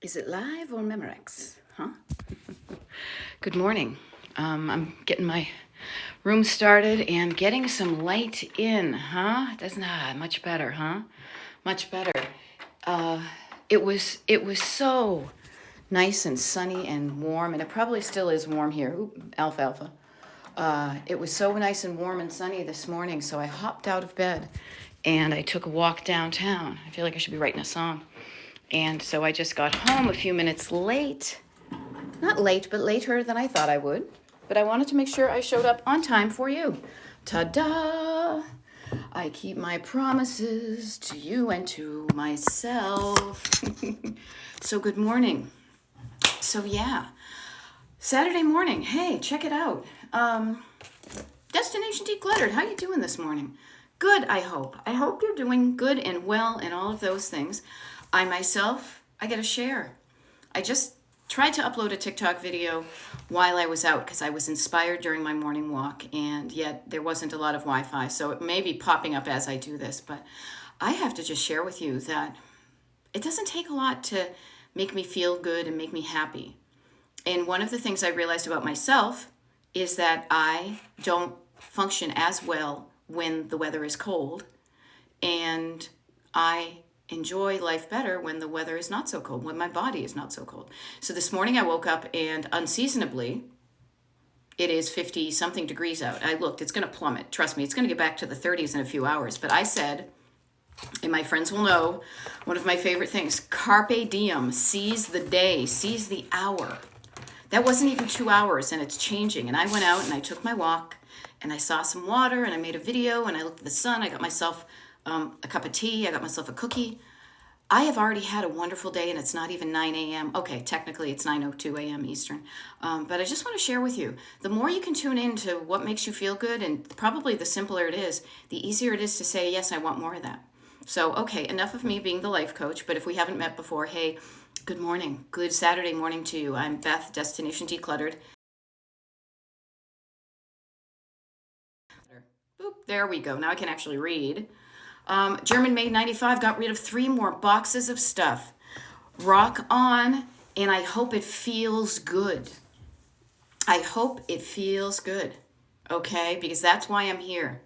Is it live or Memorex? Huh? Good morning. I'm getting my room started and getting some light in, huh? Doesn't much better, huh? Much better. It was so nice and sunny and warm, and it probably still is warm here. Ooh, alfalfa. It was so nice and warm and sunny this morning, so I hopped out of bed and I took a walk downtown. I feel like I should be writing a song. And so I just got home a few minutes late. Not late, but later than I thought I would. But I wanted to make sure I showed up on time for you. Ta-da! I keep my promises to you and to myself. So good morning. So yeah, Saturday morning. Hey, check it out. Destination Decluttered. How you doing this morning? Good, I hope. I hope you're doing good and well and all of those things. I myself, I got to share. I just tried to upload a TikTok video while I was out because I was inspired during my morning walk, and yet there wasn't a lot of Wi-Fi, so it may be popping up as I do this, but I have to just share with you that it doesn't take a lot to make me feel good and make me happy. And one of the things I realized about myself is that I don't function as well when the weather is cold, and I enjoy life better when the weather is not so cold, when my body is not so cold. So this morning I woke up and unseasonably, it is 50 something degrees out. I looked, it's going to plummet. Trust me, it's going to get back to the 30s in a few hours. But I said, and my friends will know, one of my favorite things, carpe diem, seize the day, seize the hour. That wasn't even 2 hours and it's changing. And I went out and I took my walk and I saw some water and I made a video and I looked at the sun. I got myself a cup of tea. I got myself a cookie. I have already had a wonderful day and it's not even 9 a.m. Okay, technically it's 9:02 a.m. Eastern. But I just want to share with you, the more you can tune in to what makes you feel good, and probably the simpler it is, the easier it is to say, yes, I want more of that. So, okay, enough of me being the life coach, but if we haven't met before, hey, good morning. Good Saturday morning to you. I'm Beth, Destination Decluttered. Boop, there we go. Now I can actually read. German Made 95 got rid of 3 more boxes of stuff. Rock on, and I hope it feels good. I hope it feels good, okay? Because that's why I'm here.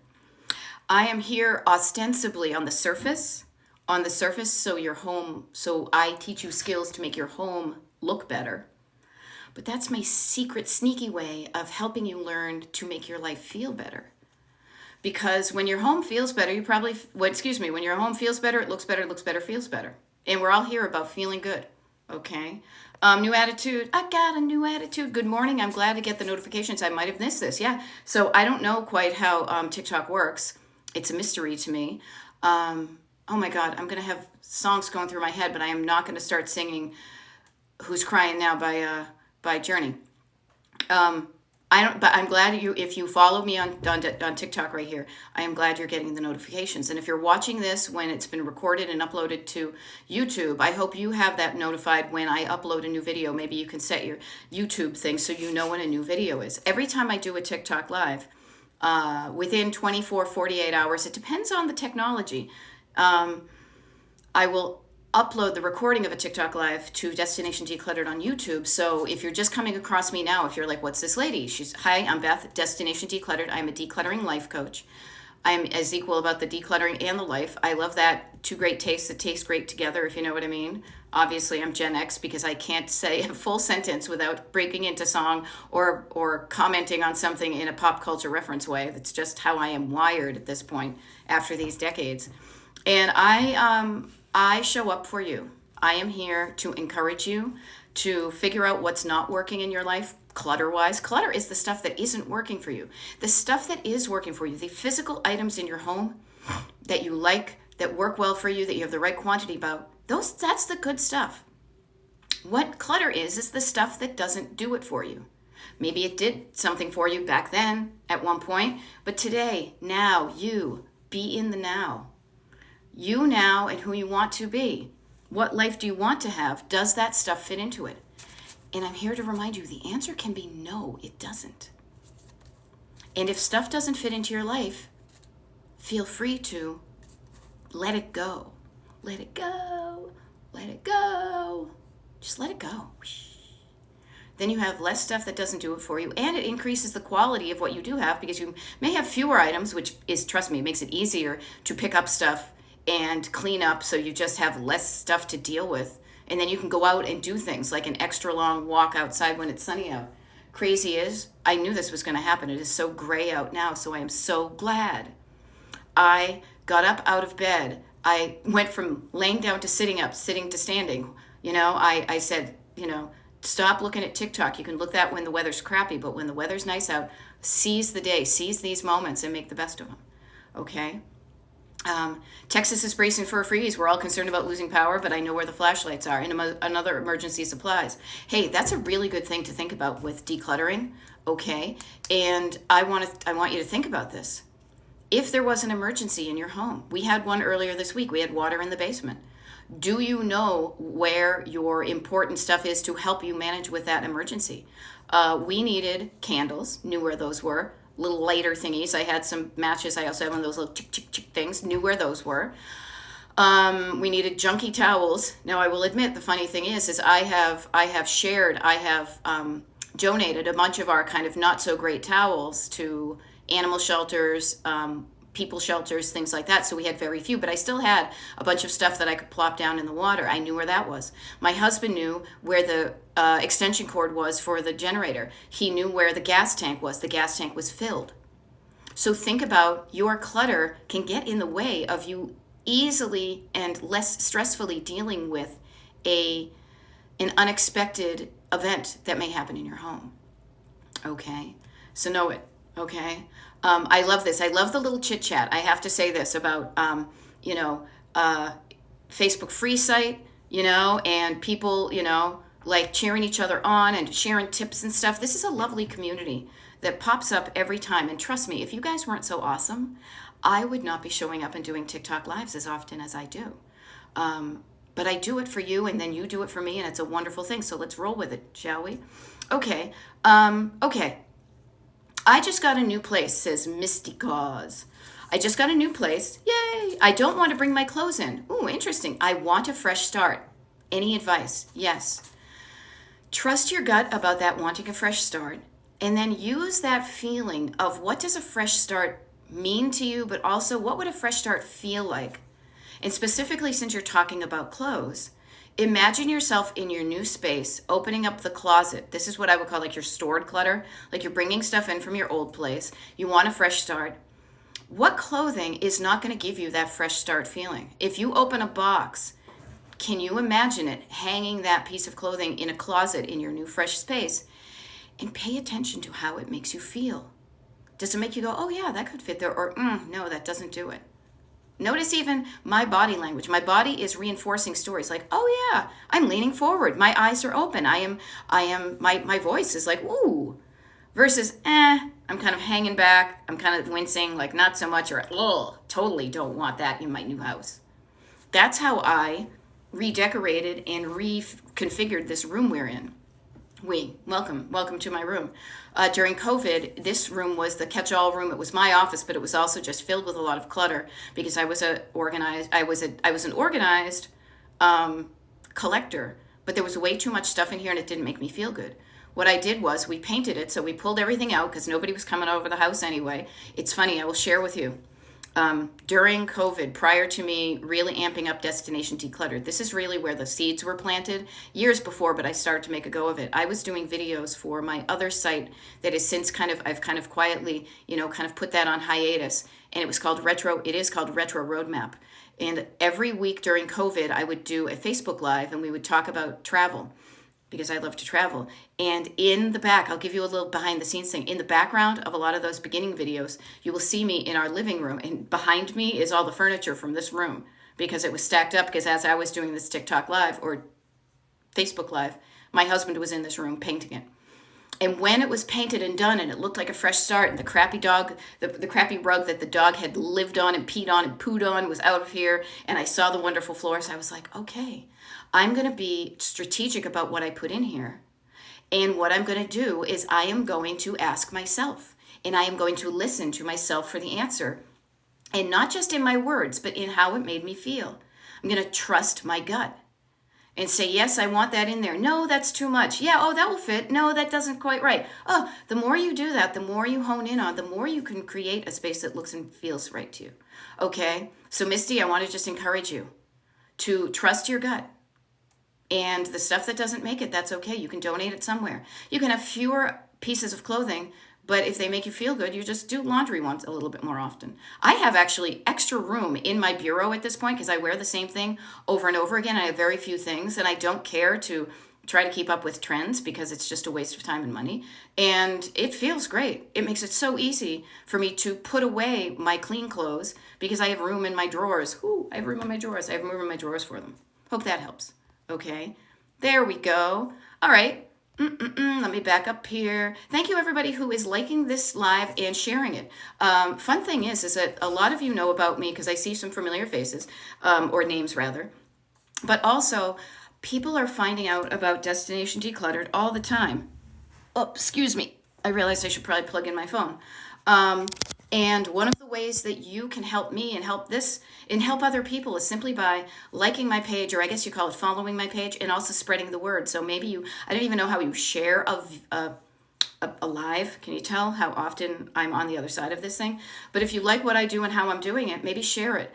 I am here ostensibly on the surface, so your home, so I teach you skills to make your home look better. But that's my secret, sneaky way of helping you learn to make your life feel better. Because when your home feels better, when your home feels better, it looks better, feels better. And we're all here about feeling good, okay? New attitude. I got a new attitude. Good morning. I'm glad to get the notifications. I might have missed this. Yeah. So I don't know quite how TikTok works. It's a mystery to me. Oh my God. I'm going to have songs going through my head, but I am not going to start singing Who's Crying Now by Journey. But I'm glad if you follow me on TikTok right here, I am glad you're getting the notifications. And if you're watching this when it's been recorded and uploaded to YouTube, I hope you have that notified when I upload a new video. Maybe you can set your YouTube thing so you know when a new video is. Every time I do a TikTok live, within 24, 48 hours, it depends on the technology, I will upload the recording of a TikTok live to Destination Decluttered on YouTube. So if you're just coming across me now, if you're like, what's this lady? Hi, I'm Beth, Destination Decluttered. I'm a decluttering life coach. I'm as equal about the decluttering and the life. I love that. 2 great tastes that taste great together, if you know what I mean. Obviously, I'm Gen X because I can't say a full sentence without breaking into song or commenting on something in a pop culture reference way. That's just how I am wired at this point after these decades. And I show up for you. I am here to encourage you to figure out what's not working in your life clutter-wise. Clutter is the stuff that isn't working for you. The stuff that is working for you, the physical items in your home that you like, that work well for you, that you have the right quantity about, that's the good stuff. What clutter is the stuff that doesn't do it for you. Maybe it did something for you back then at one point, but today, now, you be in the now. You now and who you want to be. What life do you want to have? Does that stuff fit into it? And I'm here to remind you, the answer can be no, it doesn't. And if stuff doesn't fit into your life, feel free to let it go. Let it go. Let it go. Just let it go. Then you have less stuff that doesn't do it for you, and it increases the quality of what you do have, because you may have fewer items, which is, trust me, makes it easier to pick up stuff and clean up, so you just have less stuff to deal with. And then you can go out and do things like an extra long walk outside when it's sunny out. Crazy is, I knew this was going to happen. It is so gray out now, so I am so glad. I got up out of bed. I went from laying down to sitting up, sitting to standing. I said, stop looking at TikTok. You can look that when the weather's crappy, but when the weather's nice out, seize the day, seize these moments and make the best of them. Okay? Texas is bracing for a freeze. We're all concerned about losing power, but I know where the flashlights are, and another emergency supplies. Hey, that's a really good thing to think about with decluttering. Okay? And I want you to think about this. If there was an emergency in your home, we had one earlier this week. We had water in the basement. Do you know where your important stuff is to help you manage with that emergency? We needed candles, knew where those were. Little lighter thingies. I had some matches. I also had one of those little chick, chick, chick things, knew where those were. We needed junky towels. Now, I will admit, the funny thing is I have donated a bunch of our kind of not so great towels to animal shelters, people shelters, things like that. So we had very few, but I still had a bunch of stuff that I could plop down in the water. I knew where that was. My husband knew where the extension cord was for the generator. He knew where the gas tank was. The gas tank was filled. So think about, your clutter can get in the way of you easily and less stressfully dealing with an unexpected event that may happen in your home. Okay? So know it. Okay? I love this. I love the little chit chat. I have to say this about, Facebook free site, and people, like cheering each other on and sharing tips and stuff. This is a lovely community that pops up every time. And trust me, if you guys weren't so awesome, I would not be showing up and doing TikTok lives as often as I do. But I do it for you, and then you do it for me, and it's a wonderful thing. So let's roll with it, shall we? Okay. Okay. I just got a new place, says Misty Cause. I just got a new place. Yay! I don't want to bring my clothes in. Ooh, interesting. I want a fresh start. Any advice? Yes. Trust your gut about that wanting a fresh start, and then use that feeling of what does a fresh start mean to you, but also what would a fresh start feel like? And specifically, since you're talking about clothes, imagine yourself in your new space, opening up the closet. This is what I would call like your stored clutter, like you're bringing stuff in from your old place. You want a fresh start. What clothing is not going to give you that fresh start feeling? If you open a box, can you imagine it hanging that piece of clothing in a closet in your new fresh space? And pay attention to how it makes you feel. Does it make you go, oh yeah, that could fit there? Or no, that doesn't do it. Notice even my body language. My body is reinforcing stories like, oh yeah, I'm leaning forward. My eyes are open. My voice is like, ooh, versus, I'm kind of hanging back. I'm kind of wincing, like not so much, or, totally don't want that in my new house. That's how I redecorated and reconfigured this room we're in. Welcome to my room. During COVID, this room was the catch-all room. It was my office, but it was also just filled with a lot of clutter because I was an organized collector, but there was way too much stuff in here and it didn't make me feel good. What I did was we painted it, so we pulled everything out because nobody was coming over the house anyway. It's funny, I will share with you. During COVID, prior to me really amping up Destination Decluttered, this is really where the seeds were planted years before, but I started to make a go of it. I was doing videos for my other site that is since I've quietly, put that on hiatus, and it is called Retro Roadmap. And every week during COVID, I would do a Facebook Live and we would talk about travel, because I love to travel. And in the back, I'll give you a little behind the scenes thing. In the background of a lot of those beginning videos, you will see me in our living room. And behind me is all the furniture from this room, because it was stacked up, because as I was doing this TikTok Live or Facebook Live, my husband was in this room painting it. And when it was painted and done and it looked like a fresh start, and the crappy rug that the dog had lived on and peed on and pooed on was out of here, and I saw the wonderful floors, I was like, okay, I'm going to be strategic about what I put in here. And what I'm going to do is I am going to ask myself, and I am going to listen to myself for the answer. And not just in my words, but in how it made me feel. I'm going to trust my gut. and say, yes, I want that in there. No, that's too much. Yeah, oh, that will fit. No, that doesn't quite right. Oh, the more you do that, the more you hone in on, the more you can create a space that looks and feels right to you. Okay? So, Misty, I want to just encourage you to trust your gut. And the stuff that doesn't make it, that's okay. You can donate it somewhere. You can have fewer pieces of clothing, but if they make you feel good, you just do laundry once a little bit more often. I have actually extra room in my bureau at this point because I wear the same thing over and over again. I have very few things, and I don't care to try to keep up with trends because it's just a waste of time and money. And it feels great. It makes it so easy for me to put away my clean clothes because I have room in my drawers. Ooh, I have room in my drawers. I have room in my drawers for them. Hope that helps. Okay, there we go. All right. Let me back up here. Thank you, everybody who is liking this live and sharing it. Fun thing is that a lot of you know about me because I see some familiar faces, or names rather. But also, people are finding out about Destination Decluttered all the time. Oh, excuse me. I realized I should probably plug in my phone. And one of the ways that you can help me and help this and help other people is simply by liking my page, or I guess you call it following my page, and also spreading the word. So maybe I don't even know how you share a live. Can you tell how often I'm on the other side of this thing? But if you like what I do and how I'm doing it, maybe share it.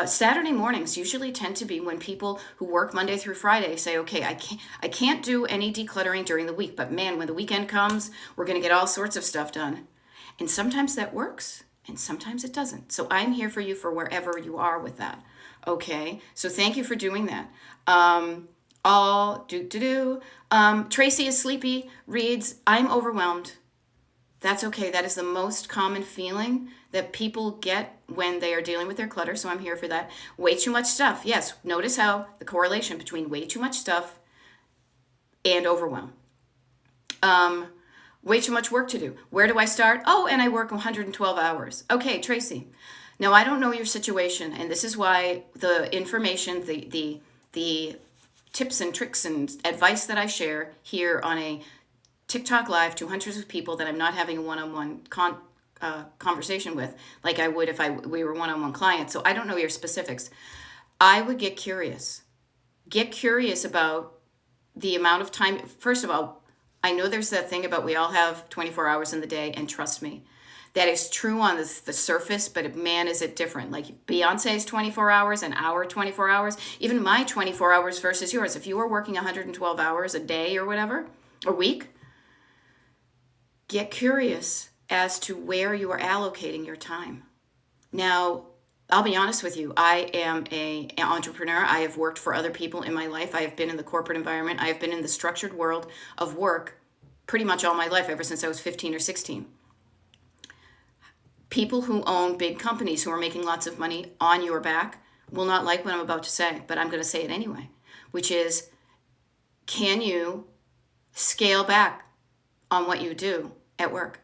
Saturday mornings usually tend to be when people who work Monday through Friday say, okay, I can't do any decluttering during the week, but man, when the weekend comes, we're going to get all sorts of stuff done. And sometimes that works, and sometimes it doesn't. So I'm here for you for wherever you are with that. Okay? So thank you for doing that. Tracy is sleepy, reads, I'm overwhelmed. That's okay. That is the most common feeling that people get when they are dealing with their clutter. So I'm here for that. Way too much stuff. Yes. Notice how the correlation between way too much stuff and overwhelm. Way too much work to do. Where do I start? Oh, and I work 112 hours. Okay, Tracy. Now, I don't know your situation, and this is why the information, the tips and tricks and advice that I share here on a TikTok Live to hundreds of people that I'm not having a one-on-one conversation with, like I would if we were one-on-one clients. So I don't know your specifics. I would get curious. Get curious about the amount of time. First of all, I know there's that thing about we all have 24 hours in the day, and trust me, that is true on the surface, but man, is it different. Like Beyonce's 24 hours and our 24 hours, even my 24 hours versus yours. If you were working 112 hours a day or whatever, a week, get curious as to where you are allocating your time. Now, I'll be honest with you. I am an entrepreneur. I have worked for other people in my life. I have been in the corporate environment. I have been in the structured world of work pretty much all my life, ever since I was 15 or 16. People who own big companies who are making lots of money on your back will not like what I'm about to say, but I'm going to say it anyway, which is, can you scale back on what you do at work?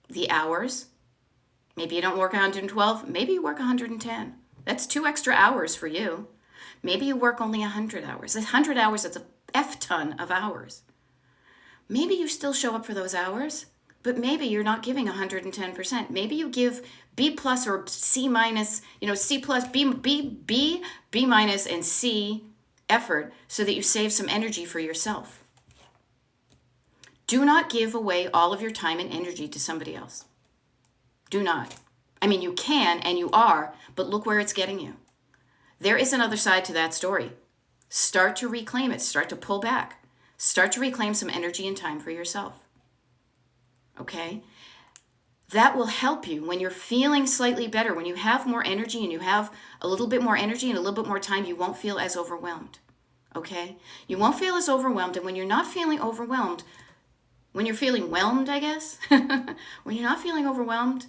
The hours. Maybe you don't work 112. Maybe you work 110. That's 2 extra hours for you. Maybe you work only 100 hours. 100 hours, that's a F-ton of hours. Maybe you still show up for those hours, but maybe you're not giving 110%. Maybe you give B plus or C minus, C plus, B minus, and C effort so that you save some energy for yourself. Do not give away all of your time and energy to somebody else. Do not. I mean, you can and you are, but look where it's getting you. There is another side to that story. Start to reclaim it. Start to pull back. Start to reclaim some energy and time for yourself. Okay? That will help you when you're feeling slightly better. When you have more energy and you have a little bit more energy and a little bit more time, you won't feel as overwhelmed. Okay? You won't feel as overwhelmed. And when you're not feeling overwhelmed, when you're feeling whelmed, I guess, when you're not feeling overwhelmed,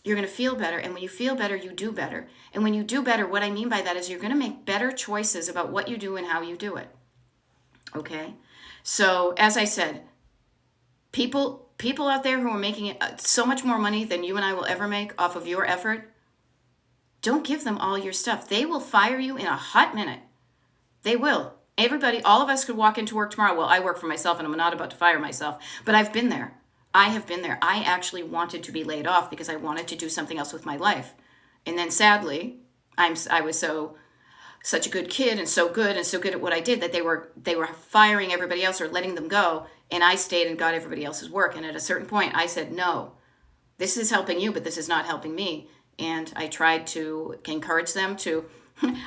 you're going to feel better. And when you feel better, you do better. And when you do better, what I mean by that is you're going to make better choices about what you do and how you do it. Okay? So, as I said, people out there who are making so much more money than you and I will ever make off of your effort, don't give them all your stuff. They will fire you in a hot minute. They will. Everybody, all of us could walk into work tomorrow. Well, I work for myself and I'm not about to fire myself, but I've been there. I have been there. I actually wanted to be laid off because I wanted to do something else with my life. And then sadly, I was so such a good kid and so good at what I did that they were firing everybody else or letting them go, and I stayed and got everybody else's work. And at a certain point I said, no, this is helping you, but this is not helping me. And I tried to encourage them to,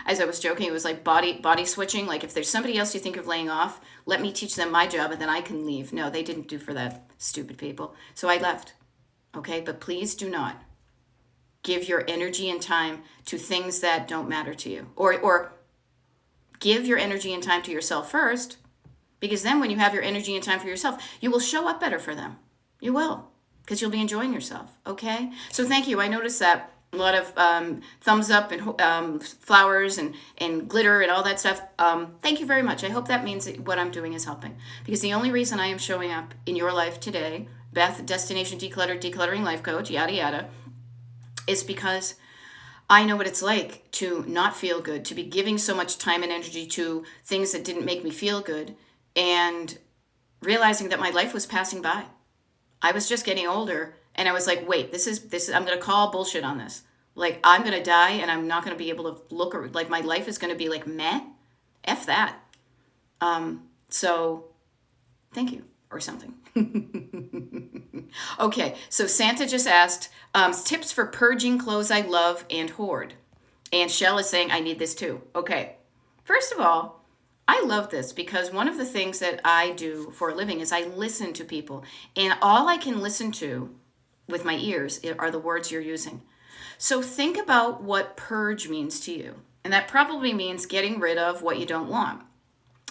as I was joking, it was like body switching. Like, if there's somebody else you think of laying off, let me teach them my job and then I can leave. No, they didn't do for that, stupid people. So I left. Okay, but please do not give your energy and time to things that don't matter to you. Or give your energy and time to yourself first, because then when you have your energy and time for yourself, you will show up better for them. You will, because you'll be enjoying yourself. Okay, so thank you. I noticed that a lot of thumbs up and flowers and glitter and all that stuff. Thank you very much. I hope that means that what I'm doing is helping, because the only reason I am showing up in your life today, Beth, Destination Declutter, Decluttering Life Coach, yada yada, is because I know what it's like to not feel good, to be giving so much time and energy to things that didn't make me feel good, and realizing that my life was passing by. I was just getting older, and I was like, wait, this is I'm going to call bullshit on this. Like, I'm going to die, and I'm not going to be able to look, or like my life is going to be like, meh, F that. So thank you, or something. Okay, so Santa just asked, tips for purging clothes I love and hoard. And Shell is saying, I need this too. Okay, first of all, I love this because one of the things that I do for a living is I listen to people. And all I can listen to with my ears are the words you're using. So think about what purge means to you. And that probably means getting rid of what you don't want.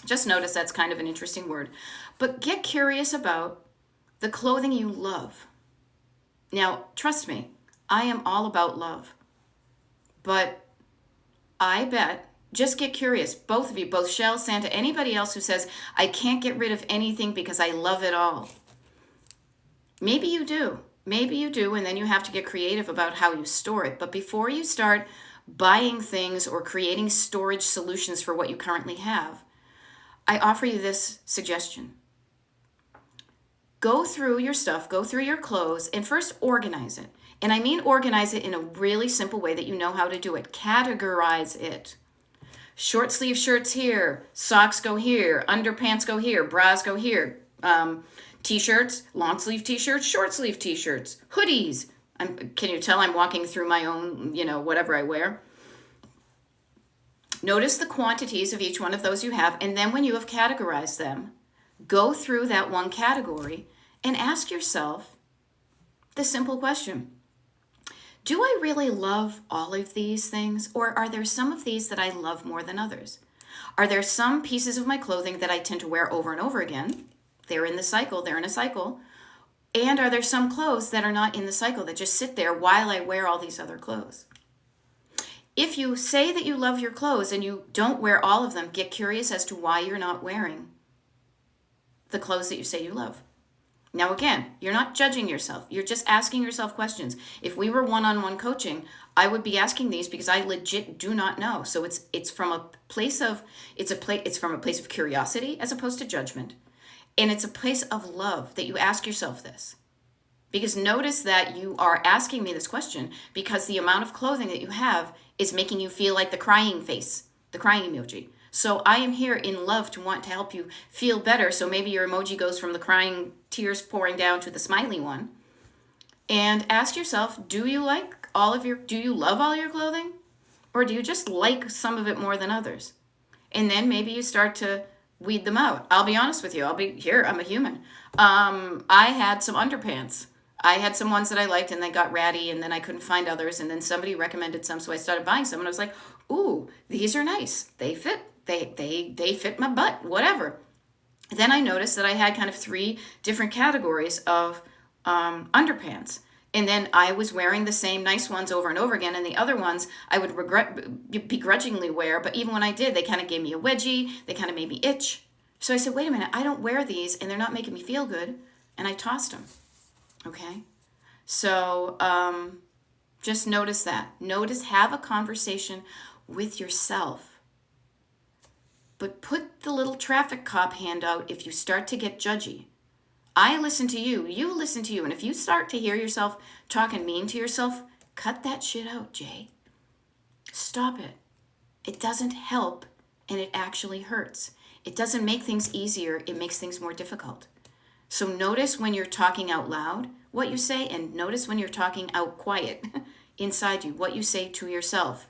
Just notice that's kind of an interesting word. But get curious about the clothing you love. Now, trust me, I am all about love. But I bet, just get curious, both of you, both Shell, Santa, anybody else who says, I can't get rid of anything because I love it all. Maybe you do. Maybe you do, and then you have to get creative about how you store it. But before you start buying things or creating storage solutions for what you currently have, I offer you this suggestion. Go through your stuff, go through your clothes, and first organize it. And I mean organize it in a really simple way that you know how to do it. Categorize it. Short sleeve shirts here, socks go here, underpants go here, bras go here, t-shirts, long sleeve t-shirts, short sleeve t-shirts, hoodies. Can you tell I'm walking through my own, whatever I wear? Notice the quantities of each one of those you have, and then when you have categorized them, go through that one category and ask yourself the simple question. Do I really love all of these things, or are there some of these that I love more than others? Are there some pieces of my clothing that I tend to wear over and over again? They're in a cycle. And are there some clothes that are not in the cycle, that just sit there while I wear all these other clothes? If you say that you love your clothes and you don't wear all of them, get curious as to why you're not wearing the clothes that you say you love. Now, again, you're not judging yourself. You're just asking yourself questions. If we were one-on-one coaching, I would be asking these because I legit do not know. So it's from a place of curiosity as opposed to judgment. And it's a place of love that you ask yourself this. Because notice that you are asking me this question because the amount of clothing that you have is making you feel like the crying face, the crying emoji. So I am here in love to want to help you feel better. So maybe your emoji goes from the crying tears pouring down to the smiley one. And ask yourself, do you love all your clothing? Or do you just like some of it more than others? And then maybe you start to weed them out. I'll be honest with you. I'm a human. I had some underpants. I had some ones that I liked and they got ratty and then I couldn't find others. And then somebody recommended some. So I started buying some and I was like, ooh, these are nice. They fit. They fit my butt, whatever. Then I noticed that I had kind of 3 different categories of underpants. And then I was wearing the same nice ones over and over again. And the other ones I would begrudgingly wear. But even when I did, they kind of gave me a wedgie. They kind of made me itch. So I said, wait a minute, I don't wear these and they're not making me feel good. And I tossed them. Okay? So just notice that. Have a conversation with yourself. But put the little traffic cop hand out if you start to get judgy. I listen to you. You listen to you. And if you start to hear yourself talking mean to yourself, cut that shit out, Jay. Stop it. It doesn't help, and it actually hurts. It doesn't make things easier, it makes things more difficult. So notice when you're talking out loud what you say, and notice when you're talking out quiet inside you, what you say to yourself.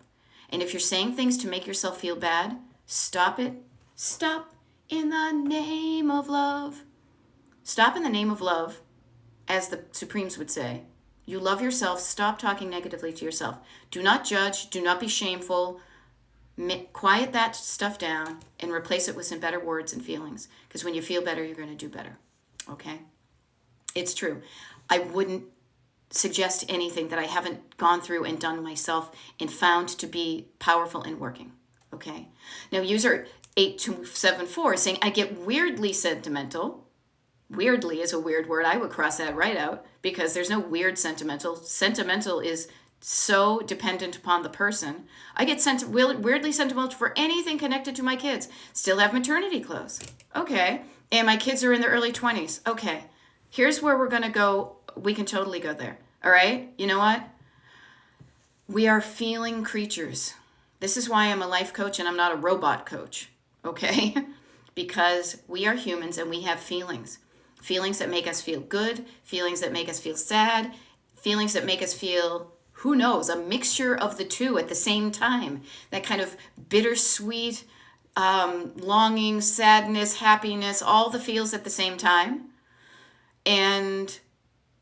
And if you're saying things to make yourself feel bad, stop it. Stop in the name of love. Stop in the name of love, as the Supremes would say. You love yourself. Stop talking negatively to yourself. Do not judge. Do not be shameful. Quiet that stuff down and replace it with some better words and feelings. Because when you feel better, you're going to do better. Okay? It's true. I wouldn't suggest anything that I haven't gone through and done myself and found to be powerful and working. Okay? Now, user 8274 is saying, I get weirdly sentimental. Weirdly is a weird word. I would cross that right out because there's no weird sentimental. Sentimental is so dependent upon the person. I get weirdly sentimental for anything connected to my kids. Still have maternity clothes. Okay. And my kids are in their early 20s. Okay. Here's where we're going to go. We can totally go there. All right? You know what? We are feeling creatures. This is why I'm a life coach and I'm not a robot coach. Okay? Because we are humans and we have feelings. Feelings that make us feel good, feelings that make us feel sad, feelings that make us feel, who knows, a mixture of the two at the same time. That kind of bittersweet, longing, sadness, happiness, all the feels at the same time. And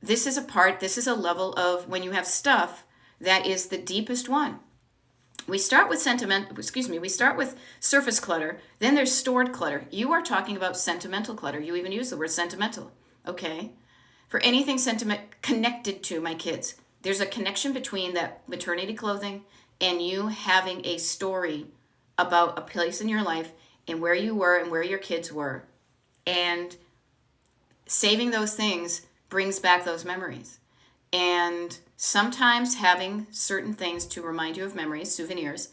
this is a level of when you have stuff that is the deepest one. We start with surface clutter, then there's stored clutter. You are talking about sentimental clutter. You even use the word sentimental, okay? For anything connected to my kids, there's a connection between that maternity clothing and you having a story about a place in your life and where you were and where your kids were. And saving those things brings back those memories. And sometimes having certain things to remind you of memories, souvenirs,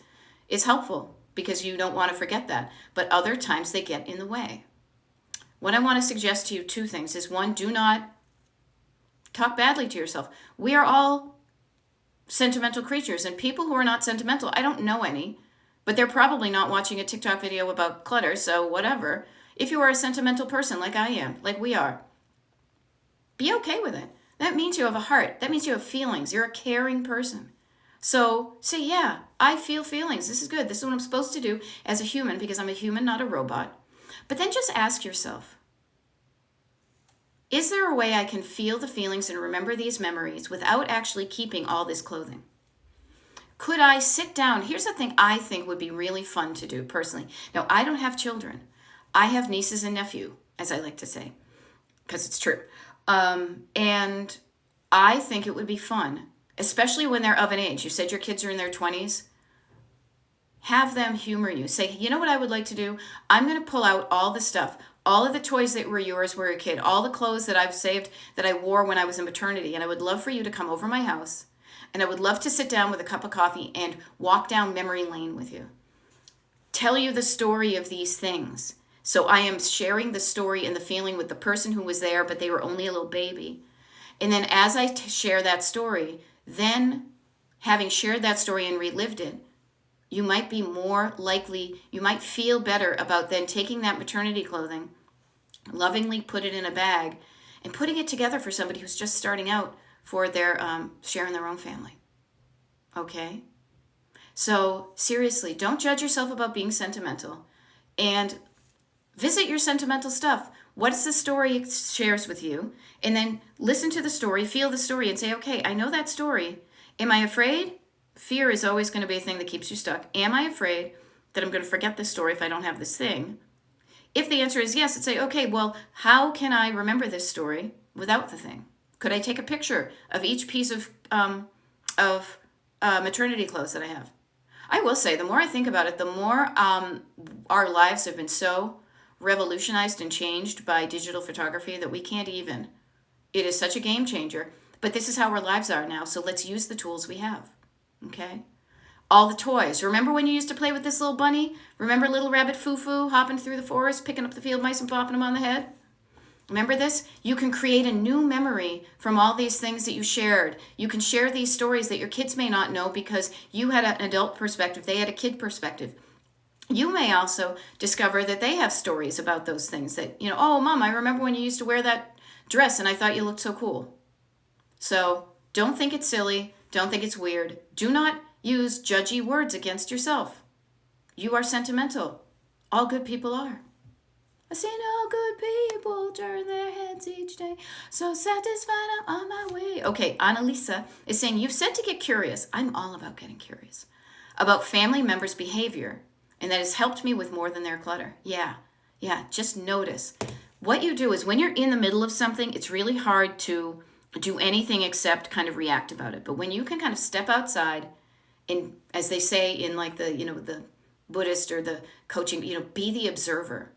is helpful because you don't want to forget that. But other times they get in the way. What I want to suggest to you, two things, is one, do not talk badly to yourself. We are all sentimental creatures, and people who are not sentimental, I don't know any, but they're probably not watching a TikTok video about clutter, so whatever. If you are a sentimental person like I am, like we are, be okay with it. That means you have a heart. That means you have feelings. You're a caring person. So say, yeah, I feel feelings. This is good. This is what I'm supposed to do as a human because I'm a human, not a robot. But then just ask yourself, is there a way I can feel the feelings and remember these memories without actually keeping all this clothing? Could I sit down? Here's the thing I think would be really fun to do personally. Now, I don't have children. I have nieces and nephew, as I like to say, because it's true. And I think it would be fun, especially when they're of an age. You said your kids are in their 20s. Have them humor you. Say, you know what I would like to do? I'm going to pull out all the stuff, all of the toys that were yours when you were a kid, all the clothes that I've saved that I wore when I was in maternity. And I would love for you to come over my house. And I would love to sit down with a cup of coffee and walk down memory lane with you. Tell you the story of these things. So I am sharing the story and the feeling with the person who was there, but they were only a little baby. And then as I share that story, then having shared that story and relived it, you might be more likely, you might feel better about then taking that maternity clothing, lovingly put it in a bag, and putting it together for somebody who's just starting out for their sharing their own family. Okay? So seriously, don't judge yourself about being sentimental. And visit your sentimental stuff. What's the story it shares with you? And then listen to the story, feel the story, and say, okay, I know that story. Am I afraid? Fear is always going to be a thing that keeps you stuck. Am I afraid that I'm going to forget this story if I don't have this thing? If the answer is yes, I'd say, okay, well, how can I remember this story without the thing? Could I take a picture of each piece of maternity clothes that I have? I will say, the more I think about it, the more our lives have been so revolutionized and changed by digital photography that we can't even. It is such a game changer. But this is how our lives are now, so let's use the tools we have. Okay? All the toys. Remember when you used to play with this little bunny? Remember little rabbit Foo-Foo hopping through the forest, picking up the field mice and popping them on the head? Remember this? You can create a new memory from all these things that you shared. You can share these stories that your kids may not know because you had an adult perspective, they had a kid perspective. You may also discover that they have stories about those things that, oh, Mom, I remember when you used to wear that dress and I thought you looked so cool. So don't think it's silly. Don't think it's weird. Do not use judgy words against yourself. You are sentimental. All good people are. I've seen all good people turn their heads each day. So satisfied, I'm on my way. Okay, Annalisa is saying, you've said to get curious. I'm all about getting curious. About family members' behavior. And that has helped me with more than their clutter. Yeah, just notice. What you do is when you're in the middle of something, it's really hard to do anything except kind of react about it. But when you can kind of step outside and, as they say in like the Buddhist or the coaching, be the observer.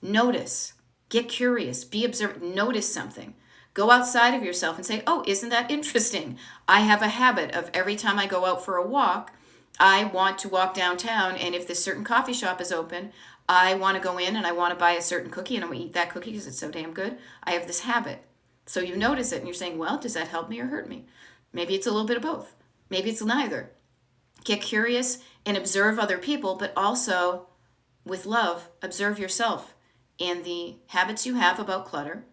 Notice, get curious, be observant, notice something. Go outside of yourself and say, oh, isn't that interesting? I have a habit of every time I go out for a walk, I want to walk downtown, and if this certain coffee shop is open, I want to go in and I want to buy a certain cookie and I'm going to eat that cookie because it's so damn good. I have this habit. So you notice it and you're saying, well, does that help me or hurt me? Maybe it's a little bit of both. Maybe it's neither. Get curious and observe other people, but also with love, observe yourself and the habits you have about clutter.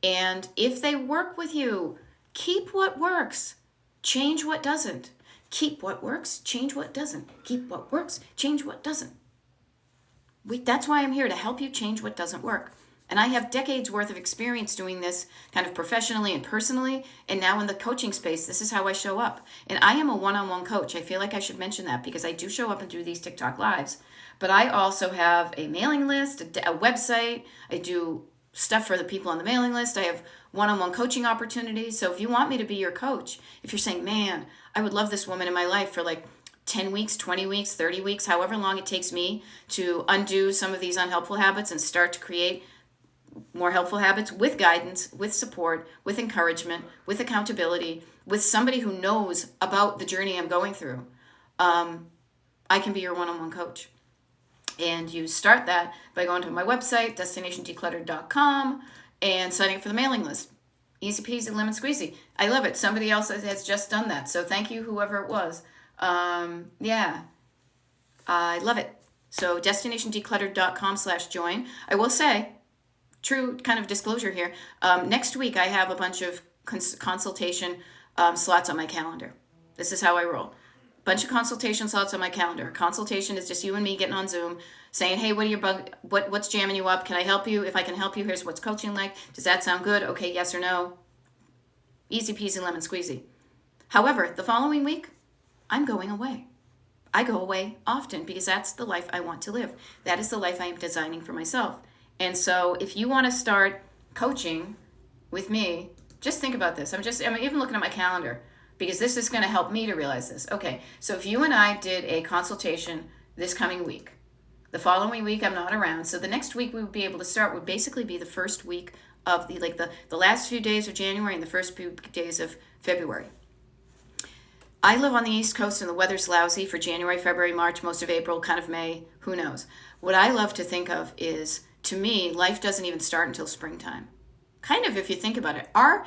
And if they work with you, keep what works, change what doesn't. Keep what works, change what doesn't. Keep what works, change what doesn't. That's why I'm here, to help you change what doesn't work. And I have decades worth of experience doing this kind of professionally and personally. And now in the coaching space, this is how I show up. And I am a one-on-one coach. I feel like I should mention that because I do show up and do these TikTok lives. But I also have a mailing list, a website. I do stuff for the people on the mailing list. I have one-on-one coaching opportunities. So if you want me to be your coach, if you're saying, man, I would love this woman in my life for like 10 weeks, 20 weeks, 30 weeks, however long it takes me to undo some of these unhelpful habits and start to create more helpful habits with guidance, with support, with encouragement, with accountability, with somebody who knows about the journey I'm going through, I can be your one-on-one coach. And you start that by going to my website, destinationdecluttered.com, and signing up for the mailing list. Easy peasy, lemon squeezy. I love it. Somebody else has just done that. So thank you, whoever it was. I love it. So destinationdecluttered.com/join. I will say, true kind of disclosure here, next week I have a bunch of consultation slots on my calendar. This is how I roll. Bunch of consultation slots on my calendar. Consultation is just you and me getting on Zoom, saying, hey, what's jamming you up? Can I help you? If I can help you, here's what's coaching like. Does that sound good? Okay, yes or no? Easy peasy, lemon squeezy. However, the following week, I'm going away. I go away often because that's the life I want to live. That is the life I am designing for myself. And so if you want to start coaching with me, just think about this. I'm even looking at my calendar because this is going to help me to realize this. Okay, so if you and I did a consultation this coming week, the following week I'm not around, so the next week we would be able to start would basically be the first week of the last few days of January and the first few days of February. I live on the East Coast and the weather's lousy for January, February, March, most of April, kind of May, who knows. What I love to think of is, to me, life doesn't even start until springtime. Kind of, if you think about it, our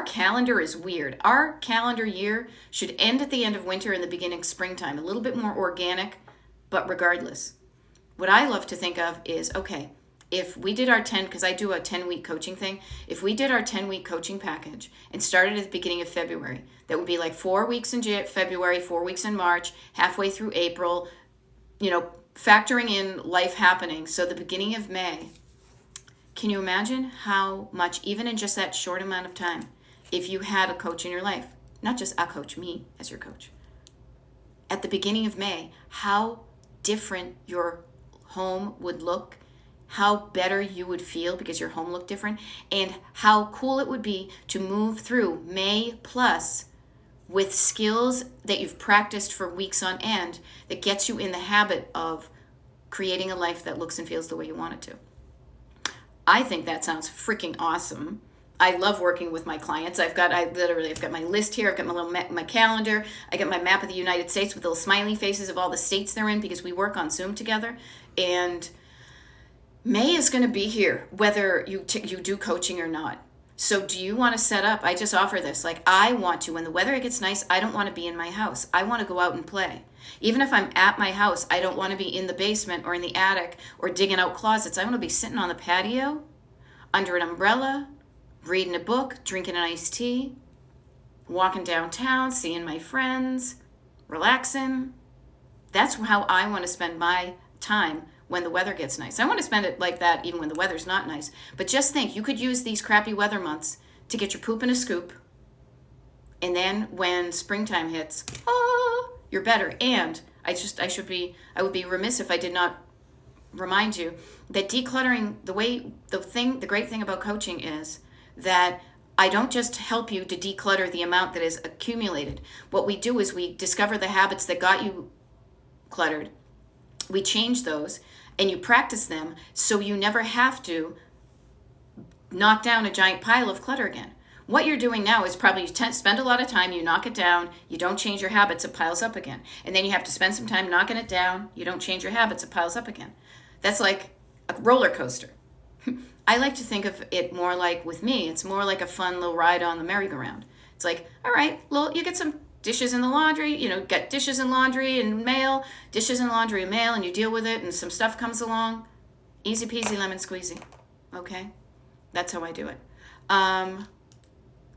calendar is weird. Our calendar year should end at the end of winter and the beginning of springtime, a little bit more organic, but regardless. What I love to think of is, okay, if we did our 10, because I do a 10-week coaching thing, if we did our 10-week coaching package and started at the beginning of February, that would be like 4 weeks in February, 4 weeks in March, halfway through April, factoring in life happening. So the beginning of May, can you imagine how much, even in just that short amount of time, if you had a coach in your life, not just a coach, me as your coach, at the beginning of May, how different your home would look, how better you would feel because your home looked different, and how cool it would be to move through May plus with skills that you've practiced for weeks on end that gets you in the habit of creating a life that looks and feels the way you want it to. I think that sounds freaking awesome. I love working with my clients. I've got my list here. I've got my calendar. I got my map of the United States with little smiley faces of all the states they're in because we work on Zoom together. And May is going to be here, whether you do coaching or not. So do you want to set up? I just offer this. Like, I want to, when the weather gets nice, I don't want to be in my house. I want to go out and play. Even if I'm at my house, I don't want to be in the basement or in the attic or digging out closets. I want to be sitting on the patio under an umbrella, reading a book, drinking an iced tea, walking downtown, seeing my friends, relaxing. That's how I want to spend my time when the weather gets nice. I want to spend it like that even when the weather's not nice. But just think, you could use these crappy weather months to get your poop in a scoop. And then when springtime hits, you're better. And I would be remiss if I did not remind you that decluttering, the great thing about coaching is that I don't just help you to declutter the amount that is accumulated. What we do is we discover the habits that got you cluttered. We change those and you practice them so you never have to knock down a giant pile of clutter again. What you're doing now is probably spend a lot of time, you knock it down, you don't change your habits, it piles up again. And then you have to spend some time knocking it down, you don't change your habits, it piles up again. That's like a roller coaster. I like to think of it more like, with me, it's more like a fun little ride on the merry-go-round. It's like, all right, well, you get some dishes in the laundry, get dishes and laundry and mail, dishes and laundry and mail, and you deal with it, and some stuff comes along. Easy peasy lemon squeezy. Okay? That's how I do it.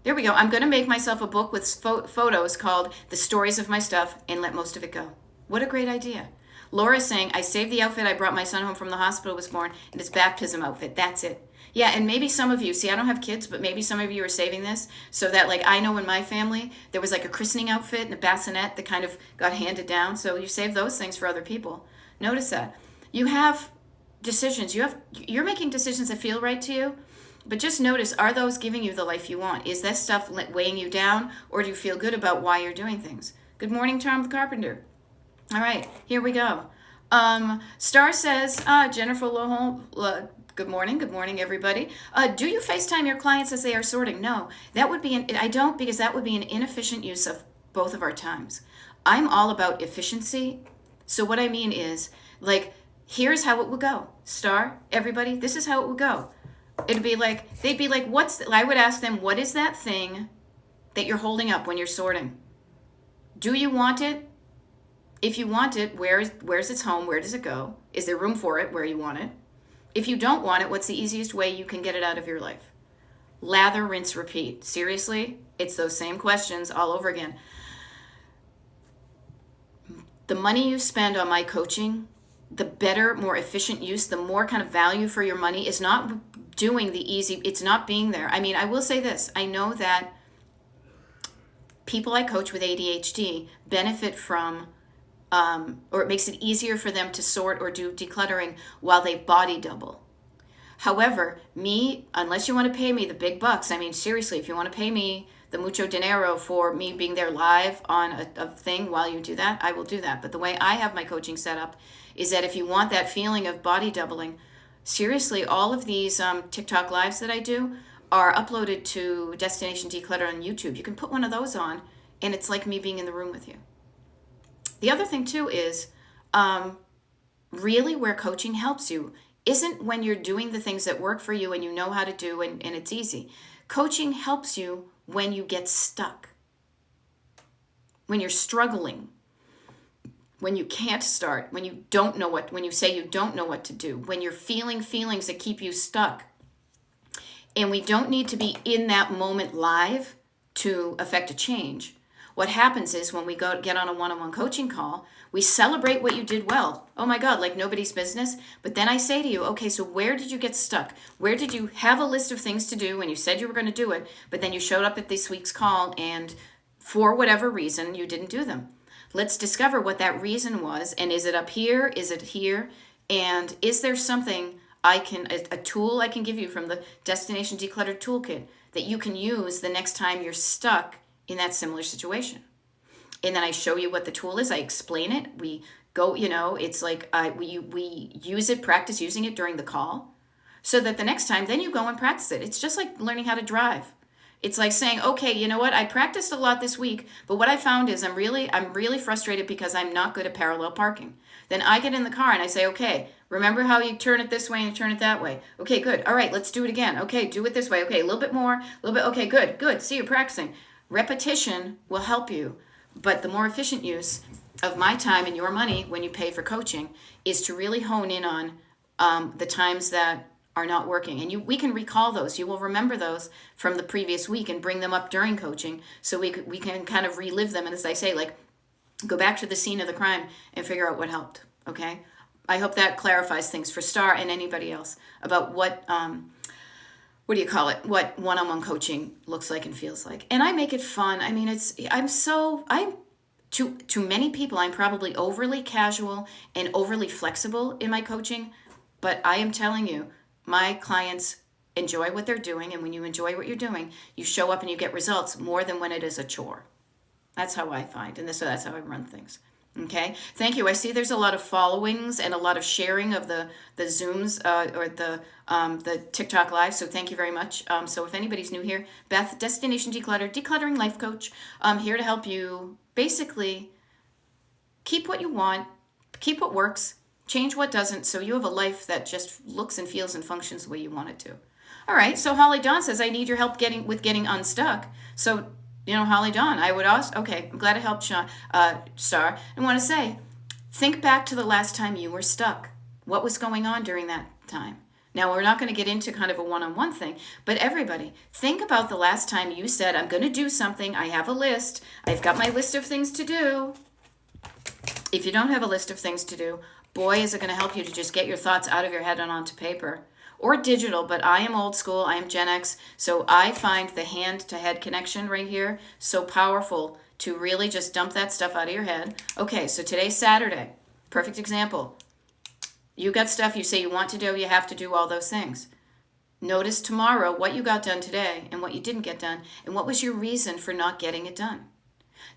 There we go. I'm going to make myself a book with photos called The Stories of My Stuff and Let Most of It Go. What a great idea. Laura's saying, I saved the outfit I brought my son home from the hospital was born, and it's baptism outfit. That's it. Yeah, and maybe some of you, see, I don't have kids, but maybe some of you are saving this so that, like, I know in my family, there was like a christening outfit and a bassinet that kind of got handed down. So you save those things for other people. Notice that. You have decisions. You're making decisions that feel right to you, but just notice, are those giving you the life you want? Is that stuff weighing you down, or do you feel good about why you're doing things? Good morning, Tom the Carpenter. All right, here we go. Star says, Jennifer Lohol, good morning, everybody. Do you FaceTime your clients as they are sorting? No, that would be I don't, because that would be an inefficient use of both of our times. I'm all about efficiency. So what I mean is, like, here's how it would go. Star, everybody, this is how it would go. It'd be like, they'd be like, I would ask them, what is that thing that you're holding up when you're sorting? Do you want it? If you want it, where's its home? Where does it go? Is there room for it where you want it? If you don't want it, what's the easiest way you can get it out of your life? Lather, rinse, repeat. Seriously, it's those same questions all over again. The money you spend on my coaching, the better, more efficient use, the more kind of value for your money is not doing the easy, it's not being there. I mean, I will say this. I know that people I coach with ADHD benefit from or it makes it easier for them to sort or do decluttering while they body double. However, me, unless you want to pay me the big bucks, I mean, seriously, if you want to pay me the mucho dinero for me being there live on a thing while you do that, I will do that. But the way I have my coaching set up is that if you want that feeling of body doubling, seriously, all of these TikTok lives that I do are uploaded to Destination Declutter on YouTube. You can put one of those on, and it's like me being in the room with you. The other thing, too, is really where coaching helps you isn't when you're doing the things that work for you and you know how to do and it's easy. Coaching helps you when you get stuck, when you're struggling, when you can't start, when you say you don't know what to do, when you're feeling feelings that keep you stuck. And we don't need to be in that moment live to affect a change. What happens is when we get on a one-on-one coaching call, we celebrate what you did well. Oh my God, like nobody's business. But then I say to you, okay, so where did you get stuck? Where did you have a list of things to do and you said you were going to do it, but then you showed up at this week's call and for whatever reason, you didn't do them. Let's discover what that reason was. And is it up here? Is it here? And is there something a tool I can give you from the Destination Decluttered Toolkit that you can use the next time you're stuck in that similar situation? And then I show you what the tool is. I explain it. We go, it's like we use it, practice using it during the call so that the next time, then you go and practice it. It's just like learning how to drive. It's like saying, okay, you know what? I practiced a lot this week, but what I found is I'm really frustrated because I'm not good at parallel parking. Then I get in the car and I say, okay, remember how you turn it this way and you turn it that way? Okay, good. All right, let's do it again. Okay, do it this way. Okay, a little bit more, a little bit. Okay, good, good. See, you're practicing. Repetition will help you, but the more efficient use of my time and your money when you pay for coaching is to really hone in on the times that are not working. And we can recall those. You will remember those from the previous week and bring them up during coaching so we can kind of relive them. And as I say, like, go back to the scene of the crime and figure out what helped, okay? I hope that clarifies things for Star and anybody else about what do you call it? What one-on-one coaching looks like and feels like. And I make it fun. I mean, to many people, I'm probably overly casual and overly flexible in my coaching, but I am telling you, my clients enjoy what they're doing, and when you enjoy what you're doing, you show up and you get results more than when it is a chore. That's how I find, and that's how I run things. Okay, thank you. I see there's a lot of followings and a lot of sharing of the Zooms or the TikTok live. So thank you very much. So if anybody's new here, Beth, Destination Declutter, Decluttering Life Coach, here to help you basically keep what you want, keep what works, change what doesn't, so you have a life that just looks and feels and functions the way you want it to. All right. So Holly Dawn says, I need your help getting unstuck. So Holly Dawn, I would ask, okay, I'm glad I helped Star. I want to say, think back to the last time you were stuck. What was going on during that time? Now, we're not going to get into kind of a one-on-one thing, but everybody, think about the last time you said, I'm going to do something. I have a list. I've got my list of things to do. If you don't have a list of things to do, boy, is it going to help you to just get your thoughts out of your head and onto paper. Or digital, but I am old school, I am Gen X, so I find the hand-to-head connection right here so powerful to really just dump that stuff out of your head. Okay, so today's Saturday. Perfect example. You got stuff you say you want to do, you have to do all those things. Notice tomorrow what you got done today and what you didn't get done, and what was your reason for not getting it done.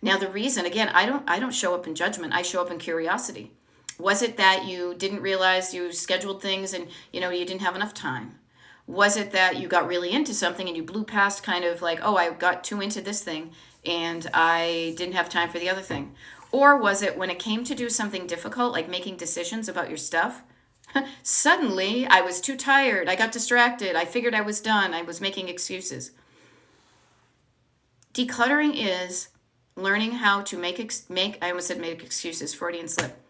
Now the reason, again, I don't show up in judgment, I show up in curiosity. Was it that you didn't realize you scheduled things and, you didn't have enough time? Was it that you got really into something and you blew past kind of like, oh, I got too into this thing and I didn't have time for the other thing? Or was it when it came to do something difficult, like making decisions about your stuff, suddenly I was too tired, I got distracted, I figured I was done, I was making excuses. Decluttering is learning how to I almost said make excuses, Freudian slip.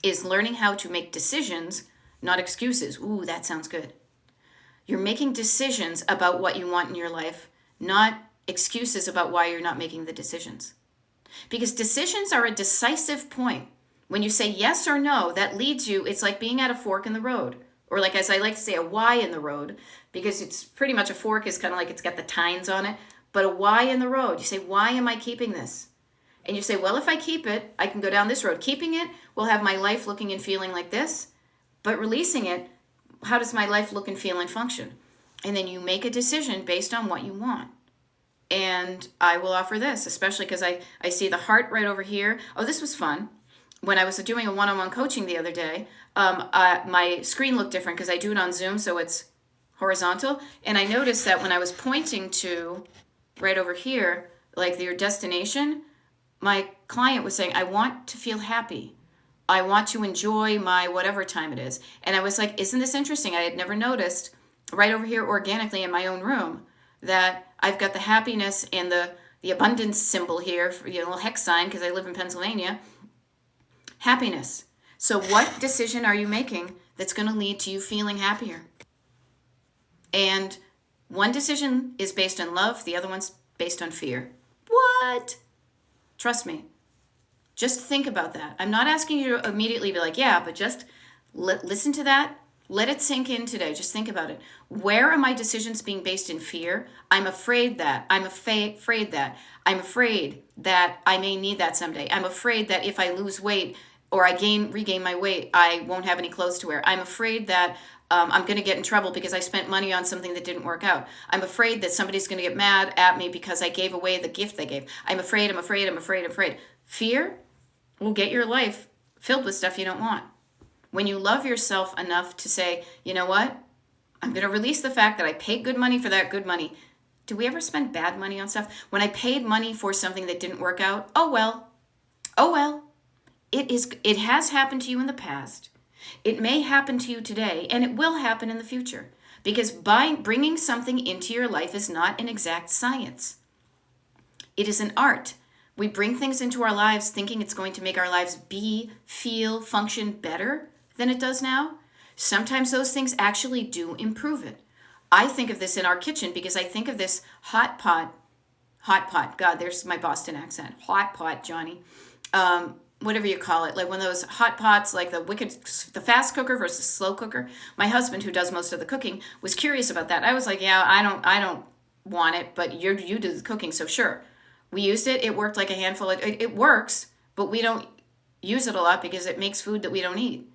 Is learning how to make decisions, not excuses. Ooh, that sounds good. You're making decisions about what you want in your life, not excuses about why you're not making the decisions. Because decisions are a decisive point. When you say yes or no, that leads you, it's like being at a fork in the road. Or like, as I like to say, a Y in the road, because it's pretty much a fork is kind of like it's got the tines on it, but a Y in the road. You say, why am I keeping this? And you say, well, if I keep it, I can go down this road. Keeping it will have my life looking and feeling like this. But releasing it, how does my life look and feel and function? And then you make a decision based on what you want. And I will offer this, especially because I see the heart right over here. Oh, this was fun. When I was doing a one-on-one coaching the other day, my screen looked different because I do it on Zoom, so it's horizontal. And I noticed that when I was pointing to right over here, like your destination, my client was saying, I want to feel happy. I want to enjoy my whatever time it is. And I was like, isn't this interesting? I had never noticed right over here organically in my own room that I've got the happiness and the abundance symbol here, for, little hex sign, because I live in Pennsylvania. Happiness. So what decision are you making that's going to lead to you feeling happier? And one decision is based on love. The other one's based on fear. What? Trust me. Just think about that. I'm not asking you to immediately be like, yeah, but just listen to that. Let it sink in today. Just think about it. Where are my decisions being based in fear? I'm afraid that. I'm afraid that. I'm afraid that I may need that someday. I'm afraid that if I lose weight or I regain my weight, I won't have any clothes to wear. I'm afraid that I'm going to get in trouble because I spent money on something that didn't work out. I'm afraid that somebody's going to get mad at me because I gave away the gift they gave. I'm afraid. Fear will get your life filled with stuff you don't want. When you love yourself enough to say, you know what? I'm going to release the fact that I paid good money for that good money. Do we ever spend bad money on stuff? When I paid money for something that didn't work out, oh well. Oh well. It has happened to you in the past. It may happen to you today, and it will happen in the future. Because bringing something into your life is not an exact science. It is an art. We bring things into our lives thinking it's going to make our lives be, feel, function better than it does now. Sometimes those things actually do improve it. I think of this in our kitchen because I think of this hot pot. God, there's my Boston accent. Hot pot, Johnny. Whatever you call it, like one of those hot pots, like the fast cooker versus slow cooker. My husband, who does most of the cooking, was curious about that. I was like, yeah, I don't want it, but you do the cooking, so sure. We used it. It worked like a handful. It works, but we don't use it a lot because it makes food that we don't eat.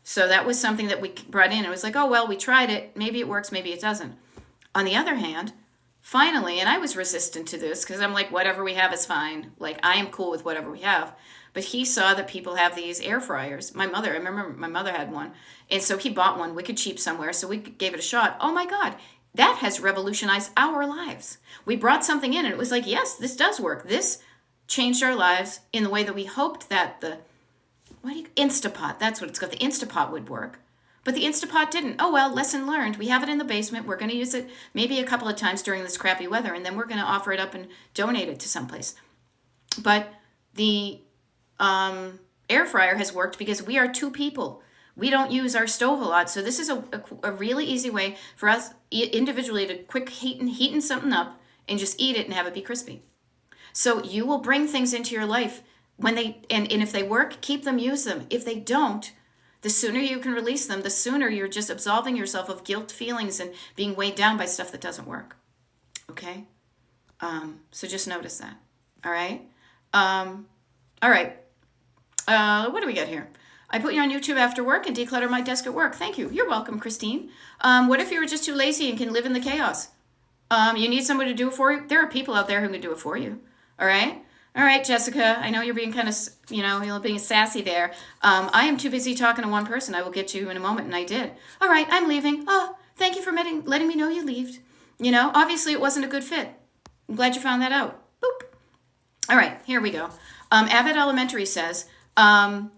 So that was something that we brought in. It was like, oh, well, we tried it. Maybe it works, maybe it doesn't. On the other hand, finally, and I was resistant to this because I'm like, whatever we have is fine. Like, I am cool with whatever we have. But he saw that people have these air fryers. I remember my mother had one. And so he bought one wicked cheap somewhere. So we gave it a shot. Oh my God, that has revolutionized our lives. We brought something in and it was like, yes, this does work. This changed our lives in the way that we hoped that Instapot, that's what it's called. The Instapot would work. But the Instapot didn't. Oh well, lesson learned. We have it in the basement. We're going to use it maybe a couple of times during this crappy weather. And then we're going to offer it up and donate it to someplace. But the air fryer has worked because we are two people. We don't use our stove a lot. So this is a really easy way for us individually to quick heating something up and just eat it and have it be crispy. So you will bring things into your life and if they work, keep them, use them. If they don't, the sooner you can release them, the sooner you're just absolving yourself of guilt feelings and being weighed down by stuff that doesn't work. Okay? So just notice that. All right? All right. What do we got here? I put you on YouTube after work and declutter my desk at work. Thank you. You're welcome, Christine. What if you were just too lazy and can live in the chaos? You need someone to do it for you? There are people out there who can do it for you. All right? All right, Jessica. I know you're being kind of, you're being sassy there. I am too busy talking to one person. I will get to you in a moment, and I did. All right, I'm leaving. Oh, thank you for letting me know you left. Obviously it wasn't a good fit. I'm glad you found that out. Boop. All right, here we go. Abbott Elementary says, and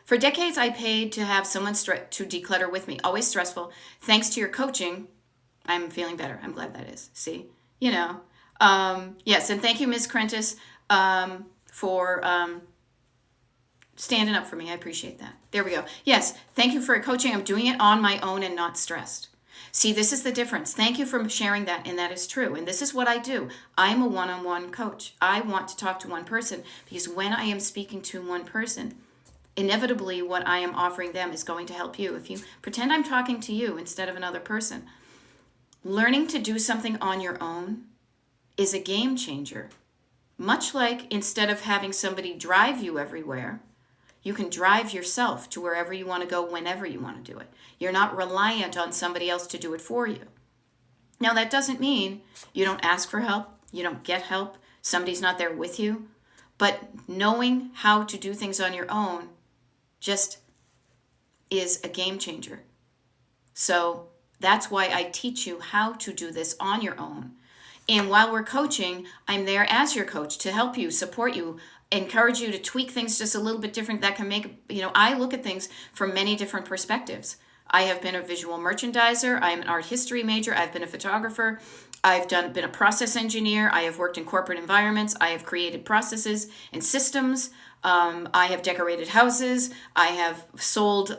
for decades I paid to have someone to declutter with me. Always stressful. Thanks to your coaching, I'm feeling better. I'm glad that is. See? Yes, and thank you, Ms. Crentis, for standing up for me. I appreciate that. There we go. Yes, thank you for coaching. I'm doing it on my own and not stressed. See, this is the difference. Thank you for sharing that, and that is true. And this is what I do. I am a one-on-one coach. I want to talk to one person because when I am speaking to one person, inevitably what I am offering them is going to help you. If you pretend I'm talking to you instead of another person, learning to do something on your own is a game changer. Much like instead of having somebody drive you everywhere, you can drive yourself to wherever you want to go whenever you want to do it. You're not reliant on somebody else to do it for you. Now, that doesn't mean you don't ask for help, you don't get help, somebody's not there with you, but knowing how to do things on your own just is a game changer. So that's why I teach you how to do this on your own. And while we're coaching, I'm there as your coach to help you, support you, encourage you to tweak things just a little bit different that can make, I look at things from many different perspectives. I have been a visual merchandiser. I'm an art history major. I've been a photographer. I've been a process engineer. I have worked in corporate environments. I have created processes and systems. I have decorated houses. I have sold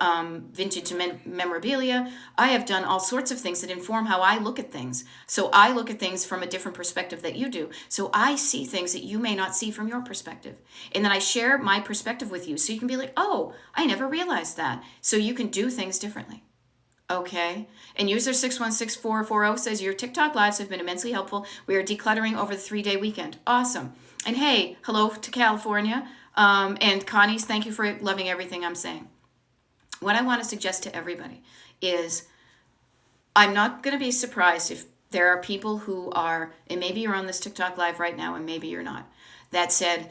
vintage memorabilia. I have done all sorts of things that inform how I look at things. So I look at things from a different perspective that you do. So I see things that you may not see from your perspective. And then I share my perspective with you so you can be like, oh, I never realized that. So you can do things differently. Okay. And user 616440 says, your TikTok lives have been immensely helpful. We are decluttering over the 3-day weekend. Awesome. And hey, hello to California. And Connie's, thank you for loving everything I'm saying. What I want to suggest to everybody is I'm not going to be surprised if there are people who are, and maybe you're on this TikTok live right now and maybe you're not, that said,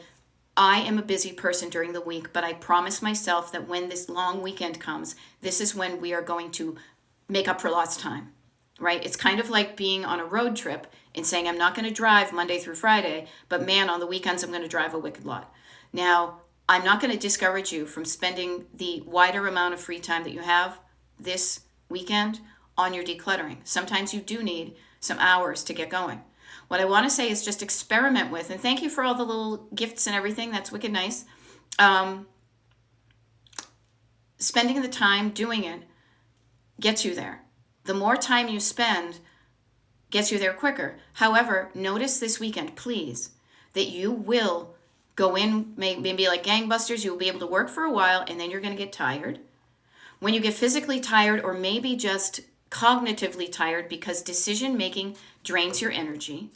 I am a busy person during the week, but I promise myself that when this long weekend comes, this is when we are going to make up for lost time. right? It's kind of like being on a road trip and saying, I'm not going to drive Monday through Friday, but man, on the weekends, I'm going to drive a wicked lot. Now, I'm not going to discourage you from spending the wider amount of free time that you have this weekend on your decluttering. Sometimes you do need some hours to get going. What I want to say is just experiment with, and thank you for all the little gifts and everything. That's wicked nice. Spending the time doing it gets you there. The more time you spend gets you there quicker. However, notice this weekend, please, that you will go in maybe like gangbusters. You will be able to work for a while, and then you're going to get tired. When you get physically tired, or maybe just cognitively tired because decision making drains your energy,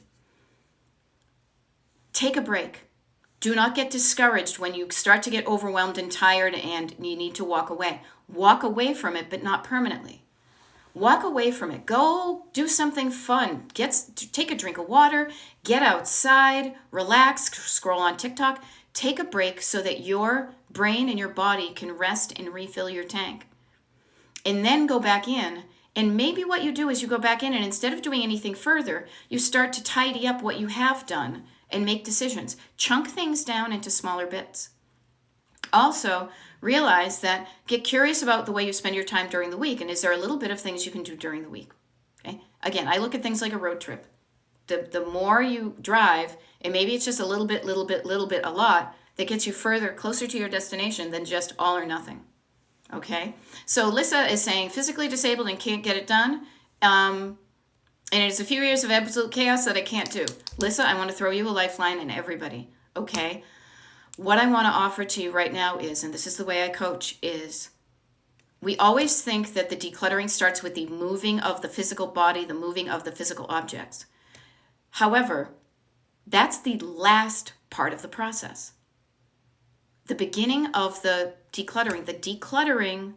take a break. Do not get discouraged when you start to get overwhelmed and tired and you need to walk away. Walk away from it, but not permanently. Walk away from it. Go do something fun. Take a drink of water, get outside, relax, scroll on TikTok. Take a break so that your brain and your body can rest and refill your tank. And then go back in. And maybe what you do is you go back in, and instead of doing anything further, you start to tidy up what you have done and make decisions. Chunk things down into smaller bits. Also, realize that get curious about the way you spend your time during the week, and is there a little bit of things you can do during the week? Okay. Again, I look at things like a road trip. The more you drive, and maybe it's just a little bit, a lot, that gets you further, closer to your destination than just all or nothing. Okay? So Lissa is saying, physically disabled and can't get it done. And it's a few years of absolute chaos that I can't do. Lissa, I want to throw you a lifeline, and everybody. Okay? What I want to offer to you right now is, and this is the way I coach, is we always think that the decluttering starts with the moving of the physical body, the moving of the physical objects. However, that's the last part of the process. The beginning of the decluttering